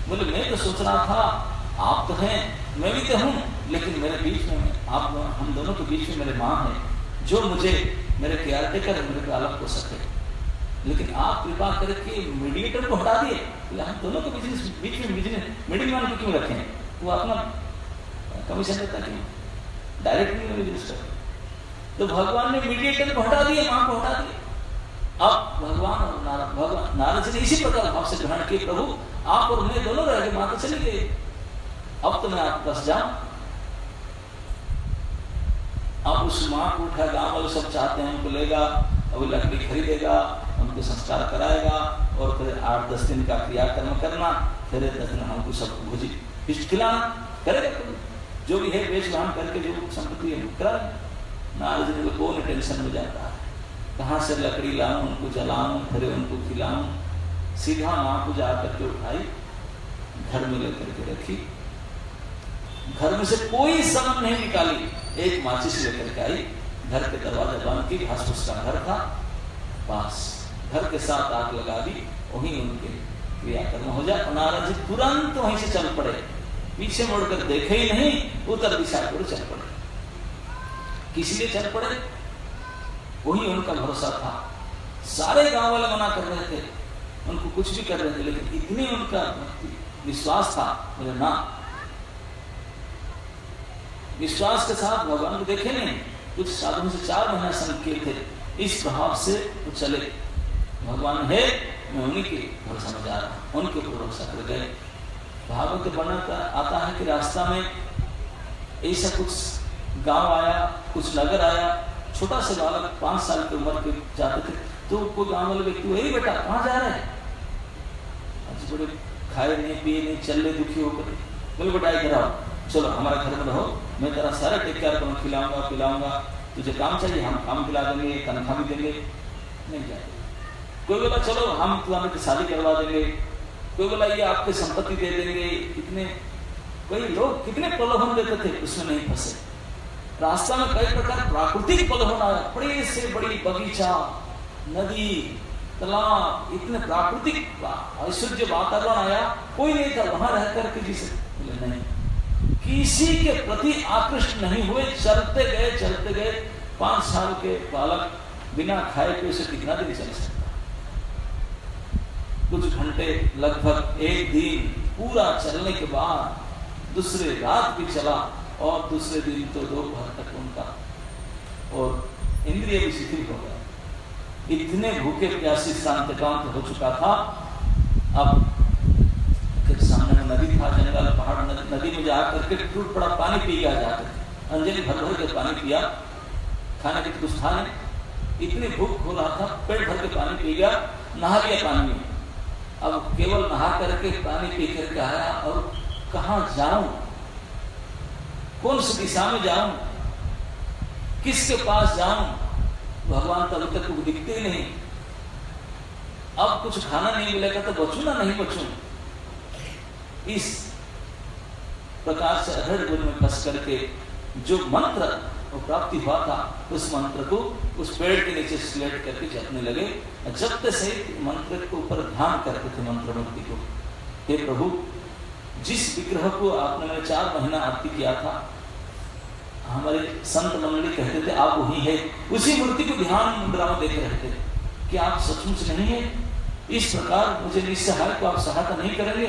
बोले मैं तो सोच रहा था आप तो हैं, मैं भी तो हूं, लेकिन मेरे बीच में आप, हम दोनों के बीच में मेरे माँ है जो मुझे मेरे केयर टेकर मेरे को अलग हो सके, लेकिन आप कृपा करके मीडिएटर को हटा दिए। हम दोनों के बीच में मिडिल मैन को क्यों रखें, वो अपना कमीशन देता क्यों, डायरेक्टली बिजनेस कर। तो भगवान ने मीडिएटर को हटा दिया, मां को हटा दिया। अब भगवान और नारद जी ने इसी प्रकार भाव से ग्रहण किए, प्रभु आप और मैं दोनों रह गए, मां तो चली गई, अब तो मैं आपके पास जाऊं। अब उस मां को उठा, गांव वाले सब चाहते हैं उनको लेगा, अब लकड़ी खरीदेगा, उनको संस्कार कराएगा, और फिर 8-10 दिन का क्रियाकर्म करना, फिर 10 दिन हमको सब भोजी पिष्ट खिलाना करेगा, जो भी है बेच बांध करके जो संपत्ति है कराए। नारद जी को कौन टेंशन में जाता है, कहाँ से लकड़ी लाऊं, उनको जलाऊं, फिर उनको खिलाऊं। सीधा मां को जाकर के उठाई, घर में लेकर के रखी, घर में से कोई सामान नहीं निकाली, एक माचिस लेकर के आई, घर के दरवाजा बंद की, घास फूस का घर था, बस घर के साथ आग लगा दी, वहीं उनके क्रियाकर्म हो जाए। नारद जी तुरंत वहीं से चल पड़े, पीछे मुड़कर देखे ही नहीं, उत्तर दिशा को चल पड़े। किस लिए चल पड़े, वही उनका भरोसा था। सारे गांव वाले मना कर रहे थे, उनको कुछ भी कर रहे थे, लेकिन इतनी उनका विश्वास था, बोले ना, विश्वास के साथ भगवान को देखे नहीं। कुछ साधुओं से 4 महीना संग किए थे, इस प्रभाव से वो चले, भगवान है मैं उन्हीं के भरोसा में जा रहा हूं, उनके ऊपर भरोसा कर गए। भागवत के वर्णन आता है कि रास्ता में ऐसा कुछ गांव आया, कुछ नगर आया, छोटा सा बालक 5 साल की उम्र के जाते थे, तो कोई गांव वाले व्यक्ति, वही बेटा कहाँ जा रहे हैं, आज बड़े खाए नहीं पिए नहीं, चल रहे दुखी होकर, बोले बेटा इधर आओ, चलो हमारे घर में रहो, मैं तेरा सारा टेक केयर करूँ, खिलाऊंगा पिलाऊंगा, तुझे काम चाहिए हम काम खिला देंगे, तनख्वाह भी देंगे। नहीं जाते। कोई बोला चलो हम तुम्हारी शादी करवा देंगे, कोई बोला ये आपके संपत्ति दे देंगे, कितने कई लोग कितने प्रलोभन देते थे, उसमें नहीं फंसे। रास्ता में कई प्रकार प्राकृतिक प्रलोभन आया, बड़ी से बड़ी बगीचा, नदी, तालाब, इतने प्राकृतिक ऐश्वर्य वातावरण आया, कोई नहीं था वहां रह करके जिसे नहीं, किसी के प्रति आकृष्ट नहीं हुए, चलते गए। 5 साल के बालक बिना खाए पिए से कितना दिन चल सकता, कुछ घंटे, लगभग 1 दिन पूरा चलने के बाद दूसरे रात भी चला, और दूसरे दिन तो दोपहर तक उनका और इंद्रिय भी शिथिल हो गया, इतने भूखे प्यासी शांत हो चुका था। अब सामने नदी था, जंगल, पहाड़, नदी में जाकर के टूट पड़ा, पानी पी गया, जाकर अंजलि भर के पानी पिया, खाने के कुछ था नहीं, इतनी भूख हो रहा था, पेट भर के पानी पी गया, नहा लिया पानी में। अब केवल नहा करके पानी पी करके आया, और कहाँ जाऊं, कौन सी दिशा में जाऊं, किसके पास जाऊं, भगवान तब तक दिखते नहीं। अब कुछ खाना नहीं मिलेगा तो बचूं ना नहीं बचूं, इस प्रकार से अधर में फंस करके जो मंत्र वो प्राप्ति हुआ था, उस मंत्र को उस पेड़ के नीचे स्लेट करके जपने लगे, जपते से मंत्र के ऊपर ध्यान करते थे, मंत्र मूर्ति को। हे प्रभु, जिस विग्रह को आपने 4 महीना आरती किया था, हमारे संत मंडली कहते थे आप वही है, उसी मूर्ति को ध्यान मुद्रा में देखे रहते, कि आप सचमुच नहीं है, इस प्रकार मुझे निस्सहाय को आप सहायता नहीं करेंगे,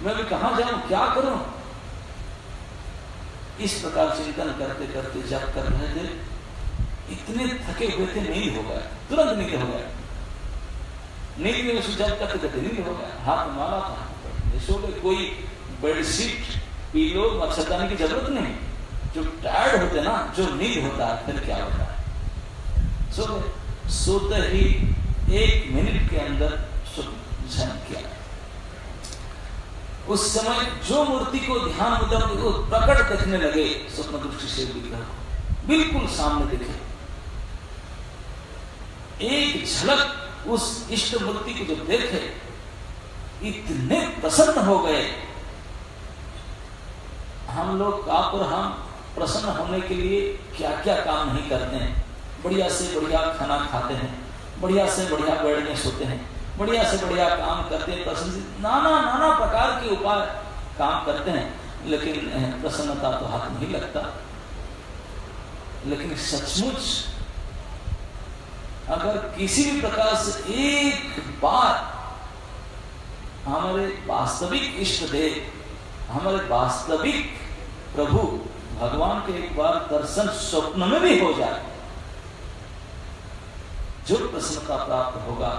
मैं भी कहां जाऊं, क्या करूं। इस प्रकार चिंतन करते करते जप कर रहे थे, इतने थके हुए थे, नींद हो गया, तुरंत नींद हो गया। नींद में उसे जब करते करते नींद हो गया, हाथ मारा था, सो गए। कोई बेडशीट पीलो मच्छरदानी की जरूरत नहीं। जो टायर्ड होते ना, जो नींद होता है, फिर क्या होता है, सो गए। सोते ही 1 मिनट के अंदर झनक किया। उस समय जो मूर्ति को ध्यान मुद्रा को प्रकट देखने लगे, स्वप्न दृष्टि से विग्रह बिल्कुल सामने दिखे। एक झलक उस इष्ट मूर्ति को जब देखे, इतने प्रसन्न हो गए। हम लोग आप और हम प्रसन्न होने के लिए क्या क्या काम नहीं करते हैं। बढ़िया से बढ़िया खाना खाते हैं, बढ़िया से बढ़िया बेड में सोते हैं, बढ़िया से बढ़िया काम करते हैं, प्रसन्न नाना प्रकार के उपाय काम करते हैं, लेकिन प्रसन्नता तो हाथ नहीं लगता। लेकिन सचमुच अगर किसी भी प्रकार से एक बार हमारे वास्तविक इष्ट देव, हमारे वास्तविक प्रभु भगवान के एक बार दर्शन स्वप्न में भी हो जाए, जो प्रसन्नता प्राप्त होगा,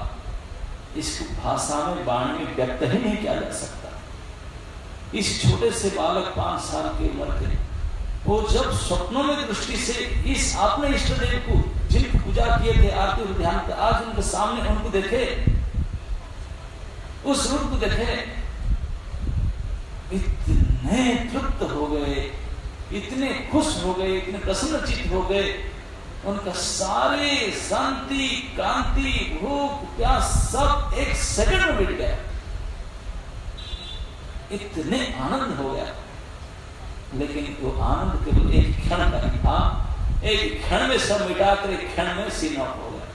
इसको भाषा में वाणी में व्यक्त ही नहीं किया जा सकता। इस छोटे से बालक 5 साल की उम्र के, वो जब स्वप्नों में दृष्टि से इस अपने इष्ट देव को, जिनकी पूजा किए थे, आरती और ध्यान थे, आज उनके सामने उनको देखे, उस रूप को देखे, इतने तृप्त हो गए, इतने खुश हो गए, इतने प्रसन्नचित्त हो गए। उनका सारे शांति, क्रांति, भूख, प्यास सब 1 सेकंड में मिट गया। इतने आनंद हो गया। लेकिन वो आनंद केवल एक क्षण का ही था। एक क्षण में सब मिटाकर एक क्षण में सीना हो गया।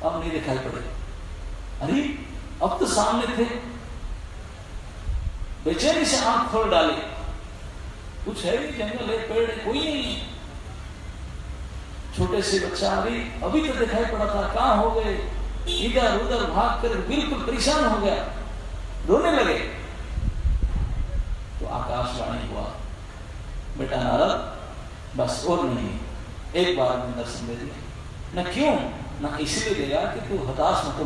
अब नहीं दिखाई पड़े। अरे अब तो सामने थे। बेचैनी से आंख खोल डाली, कुछ है भी, जंगल है, पेड़ है, कोई नहीं है। छोटे से बच्चा अभी तो दिखाई पड़ा था, कहां हो गए, इधर उधर भाग कर बिल्कुल परेशान हो गया, रोने लगे। तो आकाशवाणी हुआ, बेटा नारद, बस और नहीं, एक बार में दर्शन दे दिया। न क्यों, न इसलिए देगा कि तू हताश मत,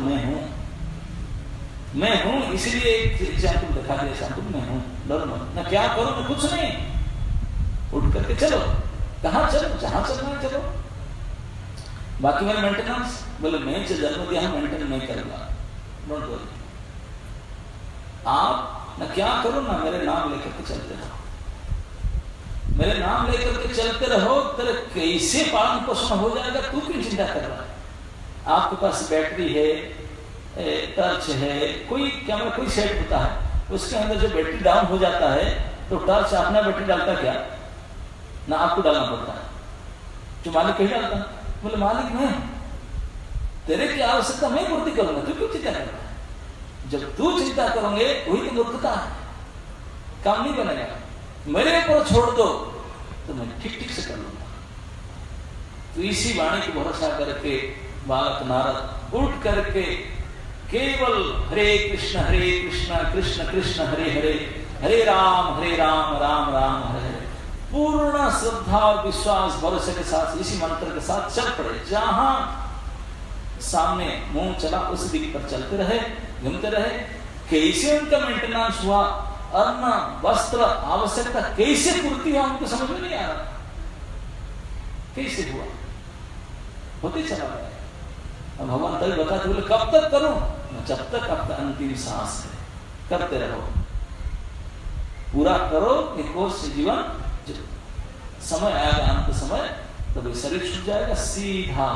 मैं हूं, इसलिए एक एग्जाम्पल दिखा दिया, एग्जाम्पल मैं हूं, डर मत। न क्या करो, न कुछ नहीं, उठ करके चलो, कहां चलो, जहां चलना है चलो, बाकी मेरा मेंटेनेंस, बोले मैं जन्म दिया हूं, मेंटेन नहीं करूंगा, डोंट वरी। आप न क्या करो, ना मेरे नाम लेकर के चलते रहो, मेरे नाम लेकर के चलते रहो, तेरे कैसे पालन पोषण हो जाएगा, तू क्यों चिंता कर रहा है। आपके पास बैटरी है, टॉर्च है, कोई कैमरा, कोई सेट होता है, उसके अंदर जो बैटरी डाउन हो जाता है तो टॉर्च अपना बैटरी डालता क्या, ना आपको डालना पड़ता है, जो मालिक कहीं डालता है। बोले मालिक मैं, तेरे की आवश्यकता मैं पूर्ति करूंगा, तू क्यों चिंता कर रहा है। जब तू चिंता करोगे वही तो मूर्खता है, काम नहीं बनेगा। मेरे ऊपर छोड़ दो तो मैं ठीक ठीक से कर लूंगा। तो इसी वाणी को भरोसा करके बालक नारद उठ करके केवल हरे कृष्ण कृष्ण कृष्ण हरे हरे, हरे राम राम राम हरे हरे, पूर्ण श्रद्धा और विश्वास भरोसे के साथ इसी मंत्र के साथ चल पड़े। जहां सामने मुंह चला उस दिख पर चलते रहे, घूमते रहे। कैसे उनका मेंटेनेंस हुआ, अन्न वस्त्र आवश्यकता कैसे पूर्ति हुआ, उनको समझ में नहीं आ रहा कैसे हुआ, होते चला गया। भगवान तभी बताते बोले कब तक करूं, जब तक आपका अंतिम सांस है, करते रहो, पूरा करो एक कोर्स जीवन। समय आएगा अंत समय, तब शरीर छूट जाएगा, सीधा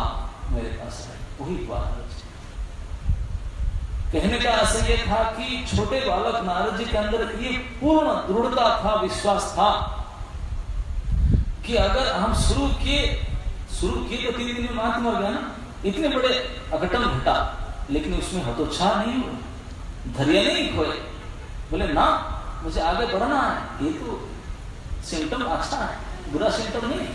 मेरे पास है, वही बात। कहने का आशय यह था कि छोटे बालक नारद जी के अंदर ये पूर्ण दृढ़ता था, विश्वास था कि अगर हम शुरू किए तो 3 दिन में मात मर गया ना, इतने बड़े अघटन घटा, लेकिन उसमें हतोत्साह नहीं हुआ, धैर्य नहीं खोए। बोले ना मुझे आगे बढ़ना है, ये तो सिम्टम अच्छा है, बुरा सिम्टम नहीं।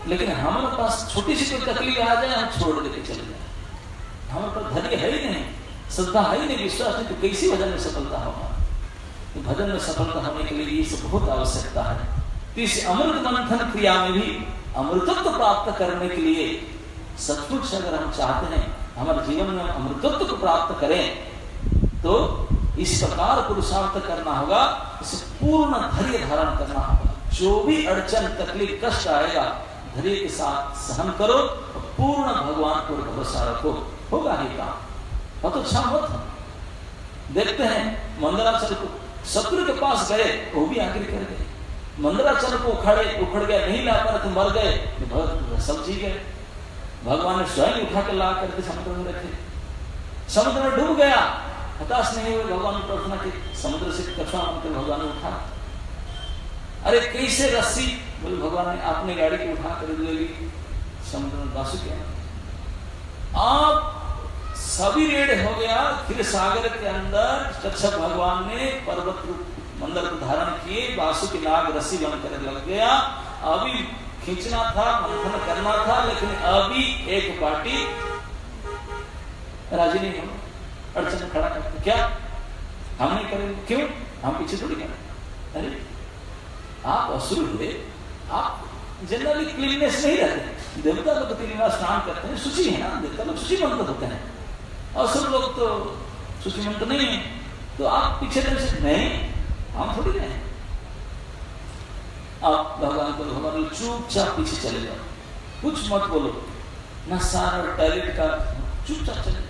लेकिन हमारे पास छोटी सी कोई तकलीफ आ जाए, हम छोड़ देके चले जाए, हमारे पास धैर्य है ही नहीं, श्रद्धा है ही नहीं, विश्वास नहीं, तो कैसी भजन में सफलता होगा। तो भजन में सफलता होने के लिए ये सब बहुत आवश्यकता है। तो इस अमृत मंथन क्रिया में भी अमृतत्व प्राप्त करने के लिए सचमुच अगर हम चाहते हैं हमारे जीवन में अमृतत्व को प्राप्त करें तो इस प्रकार पुरुषार्थ करना होगा, इसे पूर्ण धैर्य धारण करना होगा। जो भी अड़चन तकलीफ कष्ट आएगा धैर्य के साथ सहन करो, पूर्ण भगवान पर भरोसा रखो, होगा ही काम। और तो अच्छा मत देखते हैं मंदराचल को शत्रु के पास गए, वो भी आखिर कर गए। मंदराचल को उखड़ गए, नहीं ला पाए तो मर गए, सब जी गए। भगवान ने स्वयं उठा के ला करके समुद्र में रखे, समुद्र में डूब गया, हताश नहीं हुए, भगवान ने प्रार्थना की, समुद्र से कछुआ बनकर भगवान ने उठा। अरे कैसे रस्सी, बोले भगवान ने आपने गाड़ी को उठा कर ले ली, समुद्र में दासु किया। आप सभी रेड हो गया, फिर सागर के अंदर तक्षक भगवान ने पर्वत मंदिर को धारण किए, बासु की नाग रस्सी बनकर लग गया। अभी खींचना था, मंथन करना था, लेकिन अभी एक पार्टी राजी नहीं हो, अड़चन खड़ा करते, क्या हम नहीं करेंगे, क्यों, हम पीछे थोड़ी करें। अरे आप असुर हुए, आप जनरली क्लीननेस नहीं रहते, देवता लोग तीन बार स्नान करते हैं, शुचि है ना, देवता लोग शुचिमंत होते हैं, असुर लोग तो शुचिमंत नहीं है, तो आप पीछे से नहीं, हम थोड़ी रहे। आप भगवान को हमारे चुपचाप पीछे चले जाओ, कुछ मत बोलो, ना सारा टॉयलेट का, चुपचाप चले।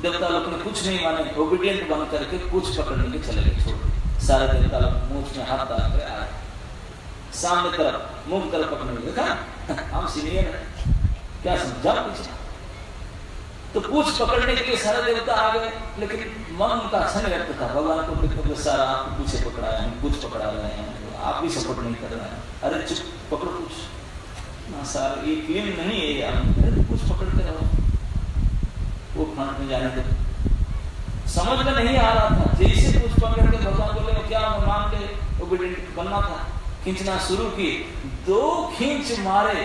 देवता लोग ने कुछ नहीं माने, ओबीडियंट बन करके कुछ पकड़ने के चले गए, छोड़। सारे देवता लोग मुंह में हाथ डाल कर आए, सामने तरफ मुंह तरफ पकड़ने, देखा हम सीनियर हैं, क्या समझा पीछे। तो पूछ पकड़ने के लिए सारे देवता आ गए, लेकिन मन उनका अच्छा नहीं लगता था। भगवान को सारा आपको पीछे पकड़ा है, हम कुछ पकड़ा रहे हैं, आप भी सपोर्ट नहीं कर रहे हैं, अरे चुप पकड़ो कुछ ना सर, ये क्लीन नहीं है यार, कुछ पकड़ते रहो। वो फ्रंट में जाने दो, समझ में नहीं आ रहा था, जैसे कुछ पकड़ के भगवान बोले क्या मान के ओबीडिएंट बनना था, खींचना शुरू की, 2 खींच मारे,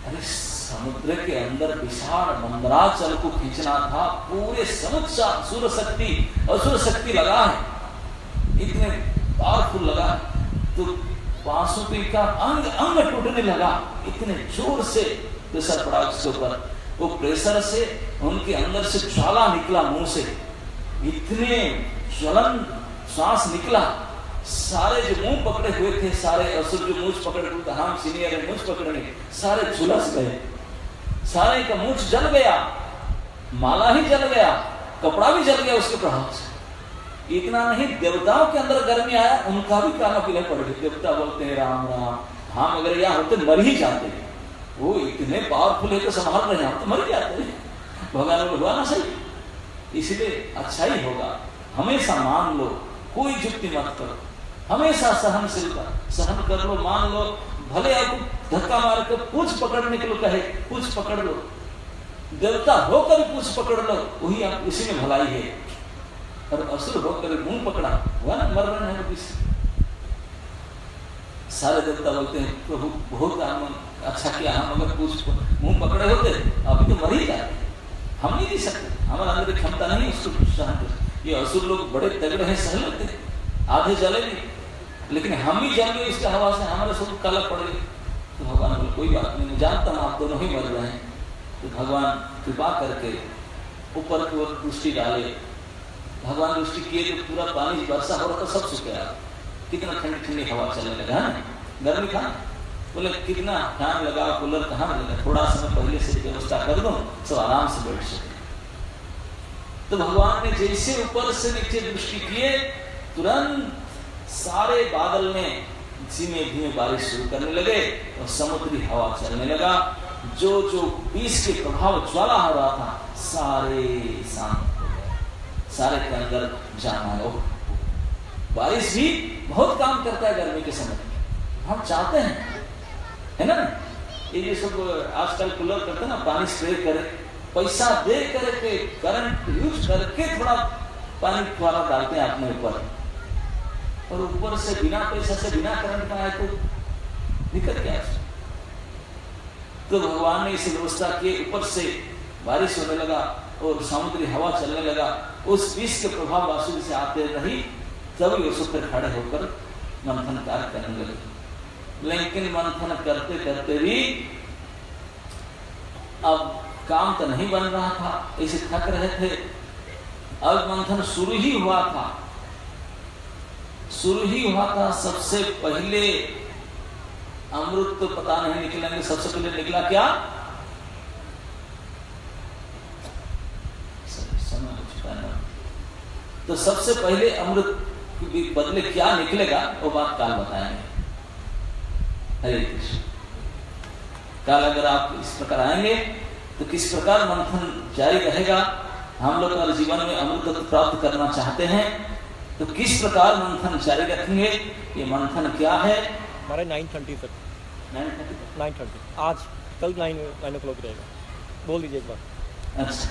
अरे समुद्र के अंदर विशाल मंदराचल को खींचना था, पूरे समुद्र असुर शक्ति लगा है, इतने पावरफुल लगा, तो बांसुरी का अंग अंग टूटने लगा, इतने जोर से प्रेशर पड़ा उसके ऊपर। वो प्रेशर से उनके अंदर से ज्वाला निकला, मुंह से इतने ज्वलन श्वास निकला, सारे जो मुंह पकड़े हुए थे, सारे असुर जो मुंह पकड़े हुए थे, हम सीनियर है मुंह पकड़ने, सारे झुलस गए, सारे का मुंह जल गया, माला ही जल गया, कपड़ा भी जल गया उसके प्रभाव से। इतना नहीं, देवताओं के अंदर गर्मी आया, उनका भी काला पीला पड़ गया। देवता बोलते हैं राम राम, हम अगर यहाँ होते मर ही जाते, वो इतने पावरफुल है तो संभाल रहे हैं, हम तो मर ही जाते। भगवान ने बोला ना सही, इसलिए अच्छा ही होगा, हमेशा मान लो, कोई जुक्ति मत करो, हमेशा सहनशीलता, सहन कर लो, मान लो, भले आपको धक्का मार कर पूछ पकड़ने के लिए कहे, पूछ पकड़ लो, देवता होकर पूछ पकड़ लो, वही आप इसी में भलाई है। और असुर होकर मुंह पकड़ा हुआ ना, मर रहे हैं किसी। सारे देवता बोलते हैं प्रभु बहुत अच्छा किया, हम अगर पूछ मुंह पकड़े होते अभी तो मर ही जाते, हम नहीं जी सकते, हमारे अंदर क्षमता नहीं उसको सहन कर। ये असुर लोग बड़े तगड़े हैं, सह लेते, आधे जले नहीं, लेकिन हम ही जल गए इसके हवा से, हमारे सब काला पड़ गए। तो भगवान बोले कोई बात नहीं, मैं जानता हूँ आप दोनों ही मर रहे हैं। तो भगवान कृपा करके ऊपर की ओर दृष्टि डाले, भगवान दृष्टि किए तो पूरा पानी वर्षा हो रहा था, सब सूख गया, कितना ठंडी ठंडी हवा चलने लगा है, गर्मी था। बोले कितना फैन लगा, कूलर कहाँ लगा, थोड़ा समय पहले से व्यवस्था कर दो, सब आराम से बैठ सके। तो भगवान ने जैसे ऊपर से नीचे दृष्टि किए, तुरंत सारे बादल में धीमे धीमे बारिश शुरू करने लगे और समुद्री हवा चलने लगा। जो जो विष के प्रभाव ज्वाला हो रहा था, सारे शांत हो गए, सारे के अंदर जाना हो। बारिश भी बहुत काम करता है गर्मी के समय, हम चाहते हैं, है ना, ये सब आजकल कूलर करते हैं ना, पानी स्प्रे करे, पैसा दे करके करंट यूज करके थोड़ा पानी फुहारा डालते हैं अपने ऊपर, और ऊपर से बिना पैसा से बिना करंट का है तो दिक्कत क्या है। तो भगवान ने इसे व्यवस्था की, ऊपर से बारिश होने लगा और समुद्री हवा चलने लगा, उस विष के प्रभाव वासुदेव से आते रही, तभी वो सुख खड़े होकर मंथन कार्य करने लगे। लेकिन मंथन करते करते भी अब काम तो नहीं बन रहा था, इसे थक रहे थे। अब मंथन शुरू ही हुआ था, सबसे पहले अमृत तो पता नहीं निकलेंगे, सबसे पहले निकला क्या? तो सबसे पहले अमृत के बदले क्या निकलेगा वो बात काल बताएंगे। हरे कृष्ण। काल अगर आप इस प्रकार आएंगे तो किस प्रकार मंथन जारी रहेगा, हम लोग अगर जीवन में अमृत प्राप्त करना चाहते हैं तो किस प्रकार मंथन जारी रखेंगे, ये मंथन क्या है? हमारे 9:30 तक 9:30 आज कल 9 o'clock रहेगा। बोल दीजिए एक बार। अच्छा,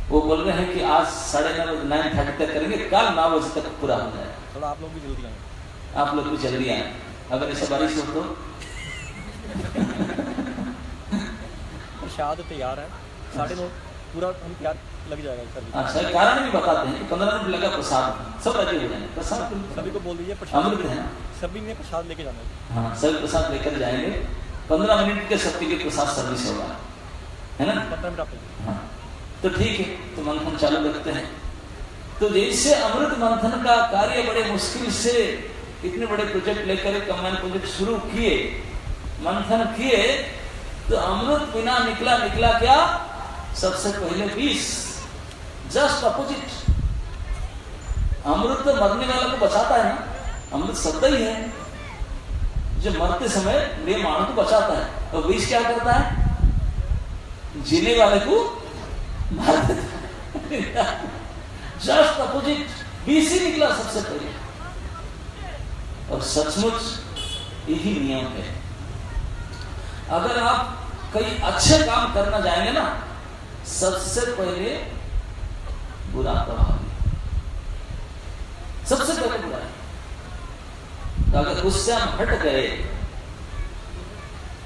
वो बोल रहे हैं कि आज 9:30 तक करेंगे, कल 9 बजे तक पूरा हो जाए। थोड़ा आप लोग भी जल्दी आए। आप लोग भी जल्दी आए, अगर ऐसा बारिश हो तो। प्रसाद तैयार है, 9:30 पूरा हम तैयार लग जाएगा सर। अच्छा, कारण भी बताते हैं कि 15 मिनट लगा प्रसाद, सब राजी हो जाएंगे। प्रसाद सभी को बोल दीजिए, प्रसाद अमृत है ना, सभी ने प्रसाद लेके जाना है। हाँ, सभी प्रसाद लेकर जाएंगे। 15 मिनट के शक्ति के प्रसाद सर्विस होगा, है ना? 15 मिनट आप। हाँ, तो ठीक है, तो मंथन चालू रखते हैं। तो जैसे अमृत मंथन का कार्य बड़े मुश्किल से इतने बड़े प्रोजेक्ट लेकर कंबाइन प्रोजेक्ट शुरू किए, मंथन किए, तो अमृत बिना निकला क्या? सबसे पहले विष, जस्ट अपोजिट। अमृत तो मरने वाले को बचाता है ना, अमृत सत्य ही है जो मरते समय निर्माण को बचाता है, और विष क्या करता है? जीने वाले को मार देता है। जस्ट अपोजिट, विष ही निकला सबसे पहले। और सचमुच यही नियम है। अगर आप कई अच्छे काम करना जाएंगे ना, सबसे पहले बुरा प्रभाव, सबसे पहले बुरा है। तो अगर उससे हम हट गए,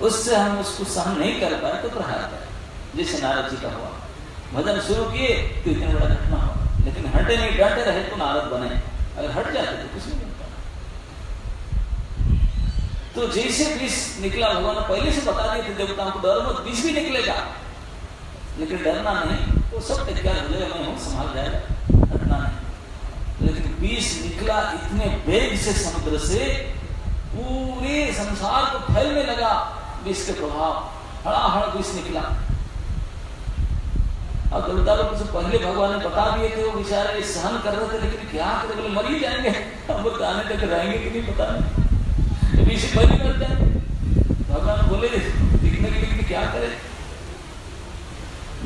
उससे हम उसको सहन नहीं कर पाए तो प्रहार करें। जैसे नारद जी का हुआ, भजन शुरू किए तो इतना बड़ा घटना हुआ, लेकिन हटे नहीं, डटे रहे तो नारद बने। अगर हट जाते तो कुछ नहीं बनता। तो जैसे विष निकला, भगवान ने पहले से बता दिए थे देवताओं को, डरो मत, विष भी निकलेगा, लेकिन डरना नहीं, वो सब तैयार हो जाएगा, मैं हूं, संभाल जाएगा, डरना नहीं। लेकिन विष निकला इतने वेग से समुद्र से, पूरे संसार को फैलने लगा विष के प्रभाव, हड़ाहड़ विष निकला। और देवता लोग से पहले भगवान ने बता दिए थे, वो बेचारे सहन कर रहे थे, लेकिन क्या करें, बोले मर ही जाएंगे, हम लोग आने तक रहेंगे कि नहीं पता नहीं, विष पहले मर जाएंगे। भगवान बोले दिखने के लिए क्या करें?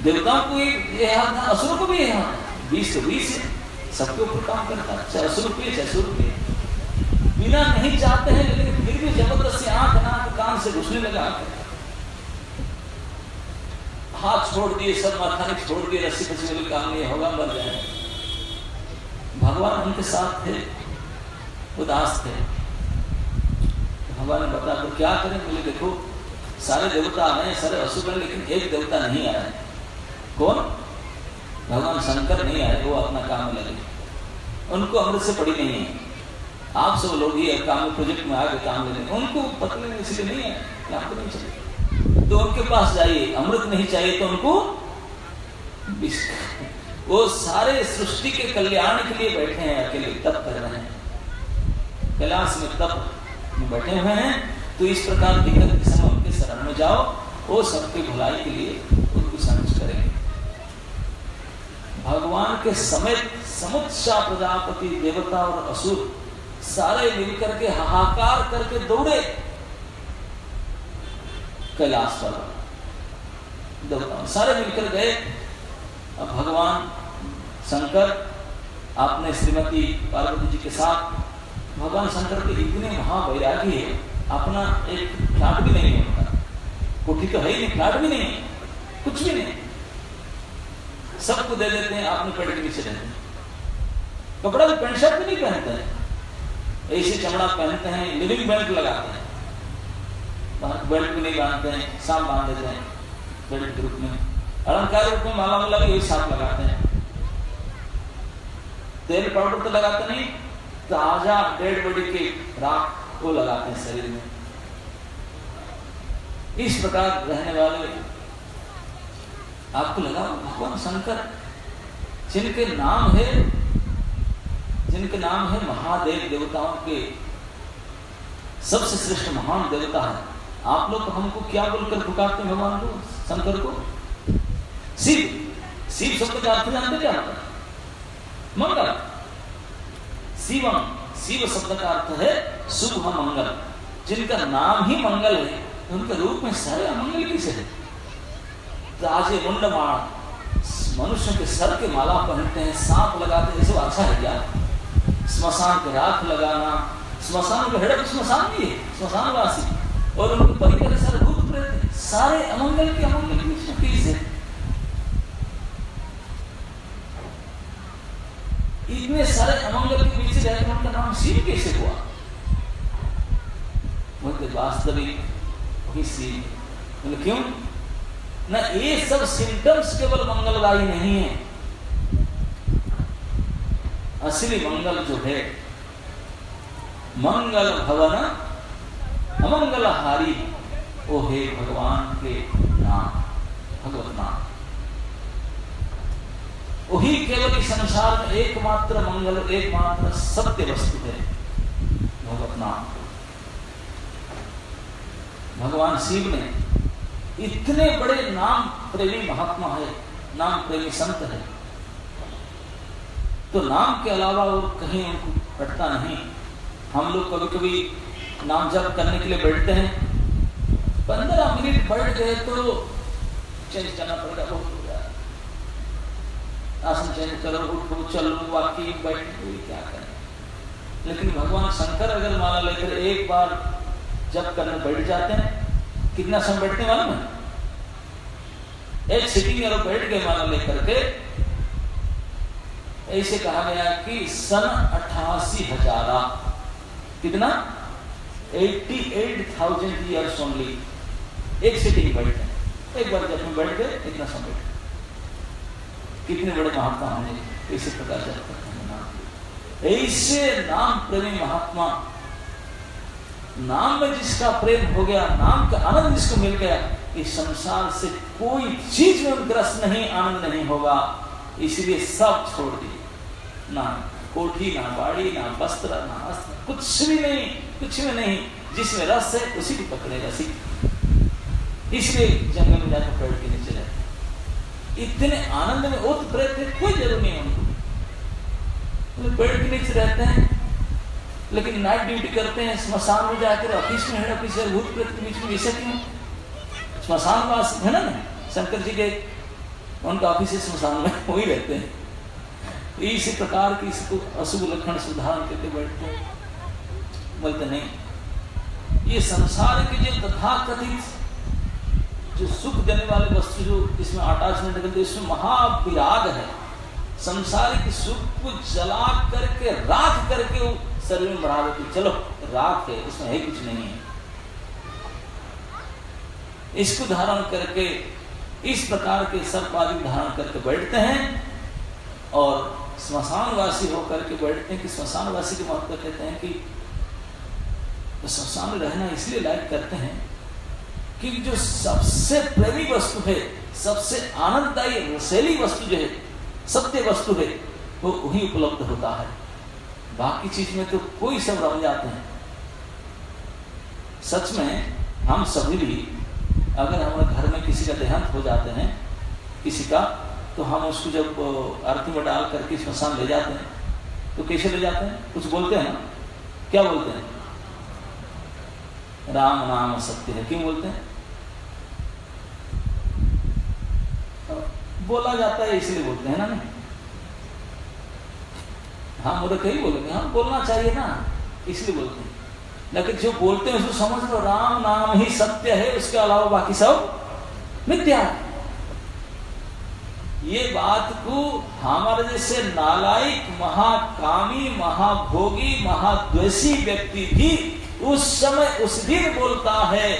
देवताओं को ये हाथ था, असुरों को भी ये हाथ था, विष तो विष है, सबके ऊपर काम करता है, चाहे असुर पे चाहे सुर पे। बिना नहीं चाहते हैं, लेकिन फिर भी जबरदस्ती आंख नाक कान से घुसने लगा। हाथ छोड़ दिए, सब माथा छोड़ दिए, रस्सी पसी वाले काम नहीं होगा, मर जाए। भगवान उनके साथ थे, उदास थे। भगवान ने बताया तो क्या करें? बोले देखो, सारे देवता आए, सारे असुर हैं, लेकिन एक देवता नहीं आया। कौन? भगवान शंकर नहीं आए, वो अपना काम में लगे, उनको अमृत से पड़ी नहीं है। आप सब लोग ही काम प्रोजेक्ट में आगे काम लेने, उनको पता नहीं, इसलिए नहीं है, आपको नहीं चाहिए तो उनके पास जाइए। अमृत नहीं चाहिए तो उनको, वो सारे सृष्टि के कल्याण के लिए बैठे हैं, अकेले तप कर रहे हैं, कैलाश में तप में बैठे हुए हैं। तो इस प्रकार दिक्कत के समय उनके शरण में जाओ, वो सबके भलाई के लिए उनको समझ करेंगे। भगवान के समेत समुच्चा प्रजापति, देवता और असुर सारे मिलकर के हाहाकार करके दौड़े कैलाश पर, देवता सारे मिलकर गए। अब भगवान शंकर आपने श्रीमती पार्वती जी के साथ, भगवान शंकर के इतने महावैरागी है, अपना एक फ्लैट भी नहीं होता, कोठी तो है ही नहीं, फ्लैट भी नहीं, कुछ भी नहीं, सबको दे देते हैं, आपने पेड़ के नीचे रहते हैं, कपड़ा भी पेंट शर्ट भी नहीं पहनते हैं, ऐसे चमड़ा पहनते हैं, लिविंग बेल्ट लगाते हैं, बेल्ट भी नहीं बांधते हैं, सांप बांध देते हैं बेल्ट के रूप में, अलंकार रूप में माला वाला भी सांप लगाते हैं, तेल पाउडर तो लगाते नहीं, ताजा डेड बॉडी के राख को लगाते हैं शरीर में। इस प्रकार रहने वाले आपको लगा भगवान शंकर जिनके नाम है महादेव, देवताओं के सबसे श्रेष्ठ महान देवता है। आप लोग हमको क्या बोलकर पुकारते हैं भगवान को, शंकर को? शिव। शिव शब्द का अर्थ जानते क्या होता है? मंगल। शिवम, शिव शब्द का अर्थ है शुभ मंगल। जिनका नाम ही मंगल है उनके रूप में सारे अमंगल किसे है? ताजे मुंडमाण, मनुष्य के सर के माला पहनते हैं, सांप लगाते हैं, ये सब अच्छा है क्या? स्मशान के राख लगाना, स्मशान के हेड स्मशान भी है, स्मशानवासी, और उनके परिकर सारे भूत प्रेत, सारे अमंगल के किस है? इतने सारे अमंगल के बीच रहकर उनका नाम शिव कैसे हुआ? वास्तविक शिव। क्यों ना? ये सब सिम्टम्स केवल मंगलदायी नहीं है, असली मंगल जो है मंगल भवन अमंगलहारी, वो है भगवान के नाम, भगवत नाम। वही केवल इस संसार में एकमात्र मंगल, एकमात्र सत्य वस्तु है, भगवत नाम। भगवान शिव ने इतने बड़े नाम प्रेमी महात्मा है, नाम प्रेमी संत है, तो नाम के अलावा और कहीं उनको पड़ता नहीं। हम लोग कभी कभी नाम जप करने के लिए बैठते हैं, 15 मिनट बैठ गए तो चेंज करना पड़ेगा, बहुत हो गया, आसन चेंज करो, उठो, चलो, वाकी बैठ, क्या करें। लेकिन भगवान शंकर अगर माला लेकर एक बार जप करने बैठ जाते हैं, कितना समय बैठने वाला है? एक सिटिंग में बैठ गए माला लेकर के। ऐसे कहा गया कि सन 88,000, कितना? 88,000 ईयर्स ओनली, एक सिटिंग बैठे, एक बार जब में बैठ गए इतना समय बैठे। कितने बड़े महात्मा होंगे इसी प्रकार जब करते हैं। ऐसे नाम प्रेमी महात्मा, नाम में जिसका प्रेम हो गया, नाम का आनंद जिसको मिल गया, इस संसार से कोई चीज में उनका रस नहीं, आनंद नहीं होगा। इसलिए सब छोड़ दिए, ना कोठी, ना बाड़ी, ना वस्त्र, ना अस्त्र, कुछ भी नहीं, कुछ भी नहीं। जिसमें रस है उसी को पकड़े रसी। इसलिए जंगल में जाकर पेड़ के नीचे रहते, इतने आनंद में ओत प्रेत है, कोई जरूर नहीं उनको। पेड़ के नीचे रहते हैं, लेकिन नाइट ड्यूटी करते हैं, स्मशान में जाकर ऑफिस में है, ऑफिसर भूत प्रेत के बीच में। ऐसा क्यों? स्मशान वास है ना, शंकर जी के उनका ऑफिस है स्मशान में, वही रहते हैं। इसी प्रकार की इसको अशुभ लक्षण सुधारण करके बैठते हैं। बोलते नहीं, ये संसार के जो तथाकथित जो सुख देने वाले वस्तु जो इसमें अटैचमेंट करते, इसमें महाविराग है। संसारिक सुख को जला करके, राख करके वो शरीर में बढ़ा देते, चलो राख है, इसमें है कुछ नहीं है। इसको धारण करके इस प्रकार के सर्पादि धारण करके बैठते हैं, और स्मशानवासी होकर के बैठते हैं। कि स्मशानवासी के महत्व कहते हैं कि तो स्मशान में रहना इसलिए लायक करते हैं कि जो सबसे प्रेमी वस्तु है, सबसे आनंददायी रसीली वस्तु जो है, सत्य वस्तु है, वो वही उपलब्ध होता है। बाकी चीज में तो कोई सब रम जाते हैं। सच में हम सभी भी अगर हमारे घर में किसी का देहांत हो जाते हैं, किसी का, तो हम उसको जब आरती में डाल करके स्मशान ले जाते हैं, तो कैसे ले जाते हैं? कुछ बोलते हैं ना, क्या बोलते हैं? राम नाम सत्य है। क्यों बोलते हैं? बोला जाता है इसलिए बोलते हैं ना। नहीं, हाँ मुझे कहीं बोलेंगे, हाँ बोलना चाहिए ना, इसलिए बोलते हैं। लेकिन जो बोलते हैं उसको समझ लो, राम नाम ही सत्य है, उसके अलावा बाकी सब मिथ्या है। ये बात को हमारे जैसे नालायक, महाकामी, महाभोगी, महाद्वेषी व्यक्ति भी उस समय, उस दिन बोलता है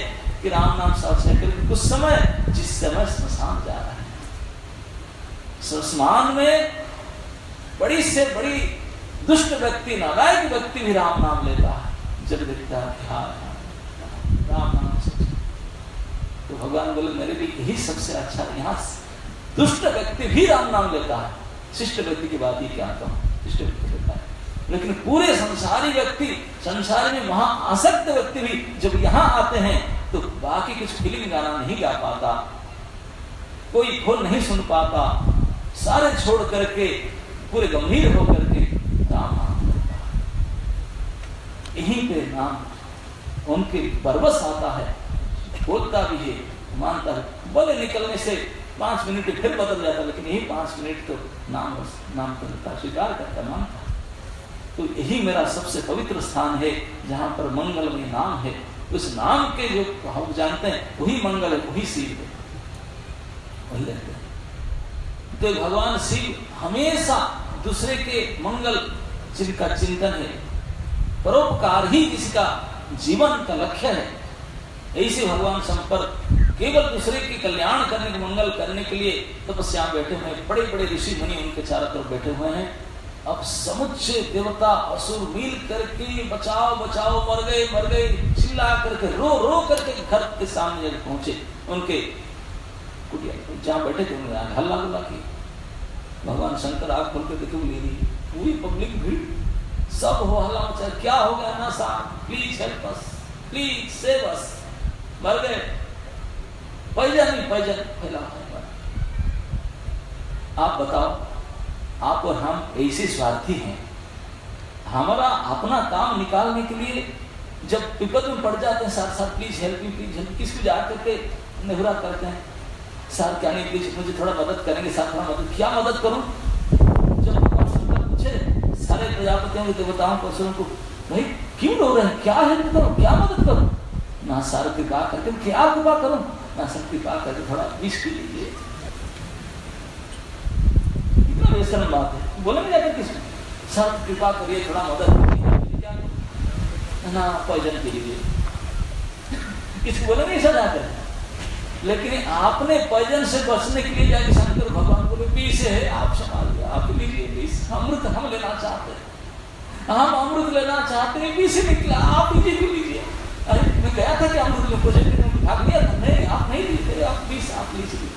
कि राम नाम सत्य है। उस समय, जिस समय स्मशान जा रहा है, स्मशान में बड़ी से बड़ी दुष्ट व्यक्ति, नालायक व्यक्ति भी राम नाम लेता है। जब देखता है हाँ राम नाम सत्य, तो भगवान बोले मेरे लिए यही सबसे अच्छा। यहाँ दुष्ट व्यक्ति भी राम नाम लेता है, शिष्ट व्यक्ति की बात ही क्या कहूं, शिष्ट व्यक्ति लेता है, लेकिन पूरे संसारी व्यक्ति, संसारी में वहां आसक्त व्यक्ति भी जब यहाँ आते हैं तो बाकी कुछ फिल्म गाना नहीं गा पाता, कोई खोल नहीं सुन पाता, सारे छोड़ करके पूरे गंभीर होकर के राम नाम करता है। यहीं पे नाम उनके बरबस आता है, बोलता भी है, मानता है। बोले निकलने से 5 मिनट फिर बदल जाता, लेकिन यही 5 मिनट तो नाम करता, स्वीकार करता, मानता। तो यही मेरा सबसे पवित्र स्थान है जहां पर मंगलमय नाम है। उस नाम के जो हम जानते हैं वही मंगल है, वही शिव है, वही रहते हैं। तो भगवान शिव हमेशा दूसरे के मंगल जिनका चिंतन है, परोपकार ही जिसका जीवन का लक्ष्य है, ऐसे भगवान संपर्क केवल दूसरे के कल्याण करने के, मंगल करने के लिए तपस्या बैठे हुए हैं। बड़े बड़े ऋषि मुनि उनके चारों तरफ बैठे हुए हैं। अब समुच्चय देवता असुर मिल करके बचाओ बचाओ, मर गए चिल्ला करके रो रो करके घर के सामने जब पहुंचे, उनके कुटिया जहां बैठे थे उन्होंने हल्ला गुल्ला किया। भगवान शंकर आग खोल के देखे ले रही, पूरी पब्लिक भीड़, सब हो हल्ला मचा, क्या हो गया ना साहब, please help us, please save us, मर गए, पैजन फैला। आप बताओ, आप और हम ऐसे स्वार्थी हैं, हमारा अपना काम निकालने के लिए जब विपद में पड़ जाते हैं साथ साथ please help me, please help, किसको जाकर के निहुरा करते हैं, सर क्या नहीं प्लीज मुझे थोड़ा मदद करेंगे, सर थोड़ा मदद, क्या मदद करूं? जब भगवान शंकर पूछे सारे प्रजापतियों के देवताओं को, असुरों को, भाई क्यों रो रहे हैं, क्या हेल्प करो, क्या मदद करो? ना सर कृपा करके, क्या कृपा करूं? ना सर कृपा करके थोड़ा विष पी लीजिए। कितना बेशर्म बात है, बोलेंगे जाकर किसको, सर कृपा करिए थोड़ा मदद कीजिए, ना पॉइजन पी लीजिए, किसको बोलेंगे ऐसा जाकर? लेकिन आपने पॉइजन से बचने के लिए जाके शंकर भगवान बोले विष है, आप संभालिए, आप लीजिए विष, अमृत हम लेना चाहते हैं, हम अमृत लेना चाहते हैं, विष निकला, आप लीजिए। अरे मैं गया था कि अमृत में प्रोजेक्ट भाग लिया था, नहीं आप नहीं लीजिए, आप विष आप लीजिए,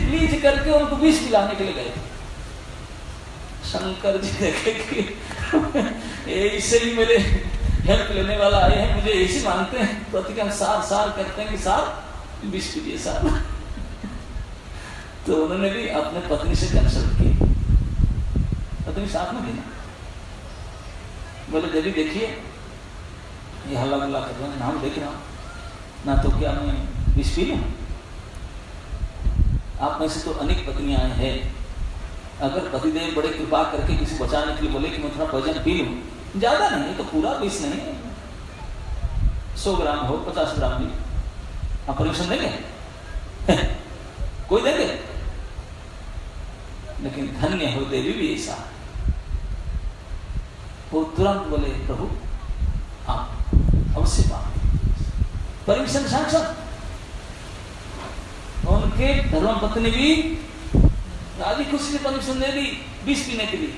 प्लीज करके उनको विष पिलाने के लिए गए। शंकर जी देखे कि ऐसे ही मेरे हेल्प लेने वाला आए हैं, मुझे ऐसे मानते हैं, प्रतिज्ञा सार करते हैं कि सार विष पीजिए सार। तो उन्होंने भी अपने पत्नी से कंसल्ट की, पत्नी साथ में थी ना, बोले देवी देखिए ये हल्ला गुल्ला कर रहे हैं, नाम देख रहा हूं ना, तो क्या मैं विष पी लूं? आप में से तो अनेक पत्नियां हैं, अगर पतिदेव बड़े कृपा करके किसी बचाने के लिए बोले कि मैं थोड़ा पॉइजन पी लूं, ज्यादा नहीं तो पूरा विष नहीं, 100 ग्राम हो, 50 ग्राम भी, आप परमिशन देंगे? कोई देंगे? लेकिन धन्य हो देवी भी ऐसा, वो तुरंत बोले प्रभु आप अवश्य परमिशन सैंक्शन। उनके धर्मपत्नी भी राजी खुशी से परमिशन दे दी विष पीने के लिए।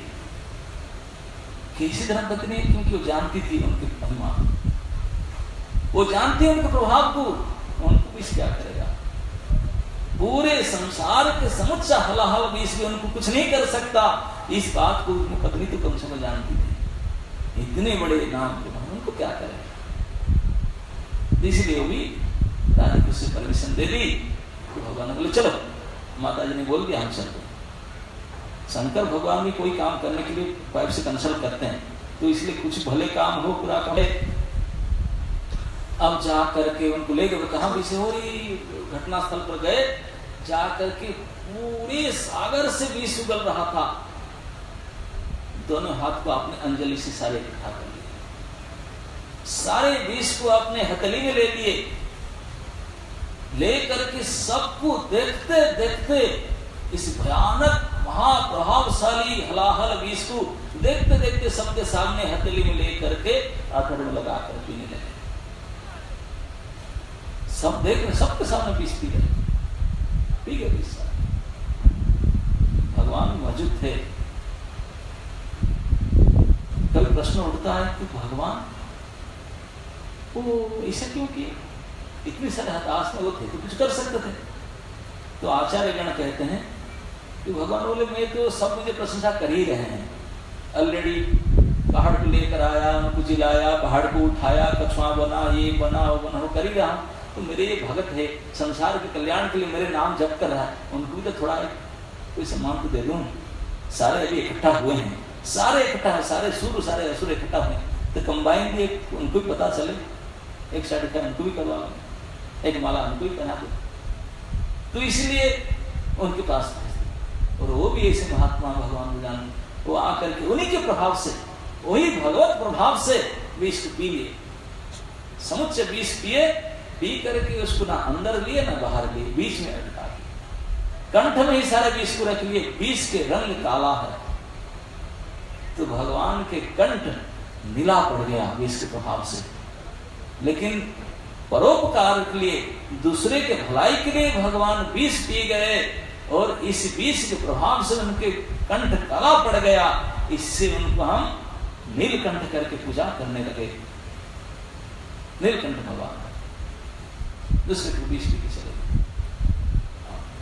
कैसी धर्मपत्नी? क्योंकि वो जानती थी उनके महिमा, वो जानती उनके प्रभाव को, उनको विष क्या करेगा, पूरे संसार के समुच्चा हलाहल विष भी उनको कुछ नहीं कर सकता। इस बात को उनकी पत्नी तो कम से कम जानती थी, इतने बड़े नाम के उनको क्या करेगा, इसलिए वो भी राजी खुशी परमिशन दे दी। तो भगवान ने बोले चलो, माता जी ने बोल दिया हम चलते। शंकर भगवान भी कोई काम करने के लिए पाइप से कंसल्ट करते हैं, तो इसलिए कुछ भले काम हो, पूरा काम है। अब जा करके उनको ले गए, कहां विषय हो रही, घटना स्थल पर गए, जा करके पूरे सागर से विष उगल रहा था, दोनों हाथ को आपने अंजलि से सारे इकट्ठा कर लिए, सारे विष को अपने हथेली में ले लिए, लेकर के सबको देखते देखते इस भयानक महाप्रभावशाली हलाहल विष को देखते देखते सबके सामने हथेली में लेकर के आखिर में लगा कर पीने लगे। सब देख रहे, सबके सामने विष पी गए विष। भगवान मौजूद थे। कभी प्रश्न उठता है कि भगवान वो ऐसा क्यों किए, इतने सारे हताश में वो थे तो कुछ कर सकते थे। तो आचार्य गण कहते हैं कि भगवान बोले मैं तो सब मुझे प्रशंसा कर ही रहे हैं, ऑलरेडी पहाड़ को लेकर आया, उनको जिलाया, पहाड़ को उठाया, कछुआ बना, ये बना, वो बना, वो कर ही रहा हूँ। तो मेरे ये भगत है, संसार के कल्याण के लिए मेरे नाम जप कर रहा है, उनको भी तो थोड़ा कोई सम्मान तो दे दूं। सारे अभी इकट्ठा हुए हैं, सारे इकट्ठा है, सारे सूर्य सारे असुर इकट्ठा हुए, तो कंबाइन भी उनको भी पता चले, एक सर्टिफिकेट उनको भी करवा लो, एक माला उनको भी पहना दो। तो इसलिए उनके पास और वो भी ऐसे महात्मा भगवान जान, वो आकर के उन्हीं के प्रभाव से, वही भगवत प्रभाव से विष पी लिए, समुच्चय विष पिए, पी करके उसको ना अंदर लिए ना बाहर लिए, बीच में अटका कंठ में ही सारे विष को रख लिए। विष के रंग काला है, तो भगवान के कंठ नीला पड़ गया विष के प्रभाव से। लेकिन परोपकार के लिए, दूसरे के भलाई के लिए भगवान विष पी गए और इस विष के प्रभाव से उनके कंठ काला पड़ गया। इससे उनको हम नीलकंठ करके पूजा करने लगे। नीलकंठ भगवान दूसरे को विष पी के चले,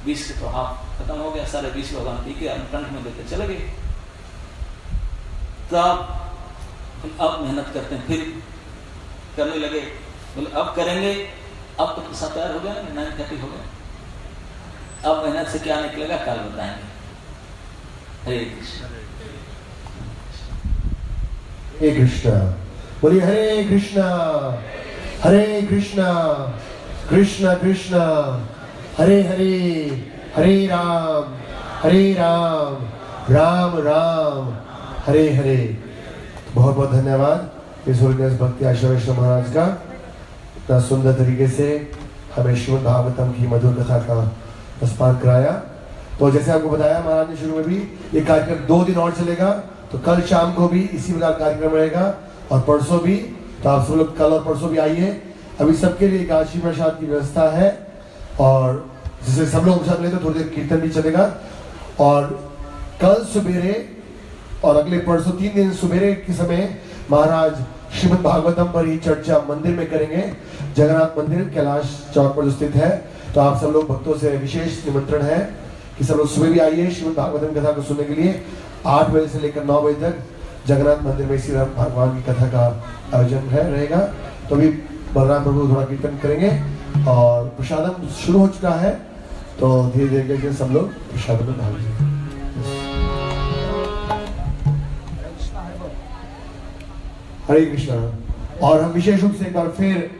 विष के प्रभाव खत्म हो गया, सारे विष भगवान पी के कंठ में लेकर चले गए। तब अब मेहनत करते हैं, फिर करने लगे, बोले अब करेंगे, अब तो सब तैयार हो गया, 9:30 हो गया, अब मेहनत से क्या निकलेगा कल बताएंगे। हरे कृष्ण। हरे कृष्णा। बोलिए हरे कृष्णा हरे कृष्णा कृष्णा कृष्णा हरे हरे, हरे राम राम राम हरे हरे। बहुत बहुत धन्यवाद इस होलिनेस भक्ति आश्रम वैष्णव महाराज का, इतना सुंदर तरीके से हमें श्रीमद् भागवतम की मधुर कथा का रसपान कराया। तो जैसे आपको बताया महाराज ने शुरू में भी, ये कार्यक्रम 2 दिन और चलेगा। तो कल शाम को भी इसी प्रकार कार्यक्रम रहेगा और परसों भी। तो आप सब लोग कल और परसों भी आइए। अभी सबके लिए एकादशी प्रसाद की व्यवस्था है और जिससे सब लोग प्रसाद लेते, थोड़ी देर कीर्तन भी चलेगा। और कल सवेरे और अगले परसों 3 दिन सवेरे के समय महाराज श्रीमद् भागवतम पर ही चर्चा मंदिर में करेंगे, जगन्नाथ मंदिर कैलाश चौक पर स्थित है। तो आप सब लोग भक्तों से विशेष निमंत्रण है कि सब लोग सुबह भी आइए श्रीमद् भागवतम कथा को सुनने के लिए। 8 बजे से लेकर 9 बजे तक जगन्नाथ मंदिर में श्री राम भगवान की कथा का आयोजन रहेगा। तो अभी बलराम प्रभु थोड़ा कीर्तन करेंगे और प्रसादम शुरू हो चुका है, तो धीरे धीरे करके सब लोग प्रसादम में भाग लेंगे। हरे कृष्णा। और हम विशेष रूप से एक बार फिर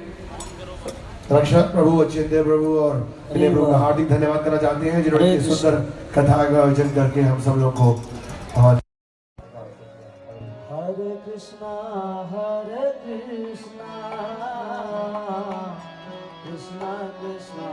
रक्षक प्रभु, अचिंत्य प्रभु और विनय प्रभु का हार्दिक धन्यवाद करना चाहते हैं, जिन्होंने इस सुंदर कथा का आयोजन करके हम सब लोग को हरे कृष्णा कृष्णा कृष्णा कृष्णा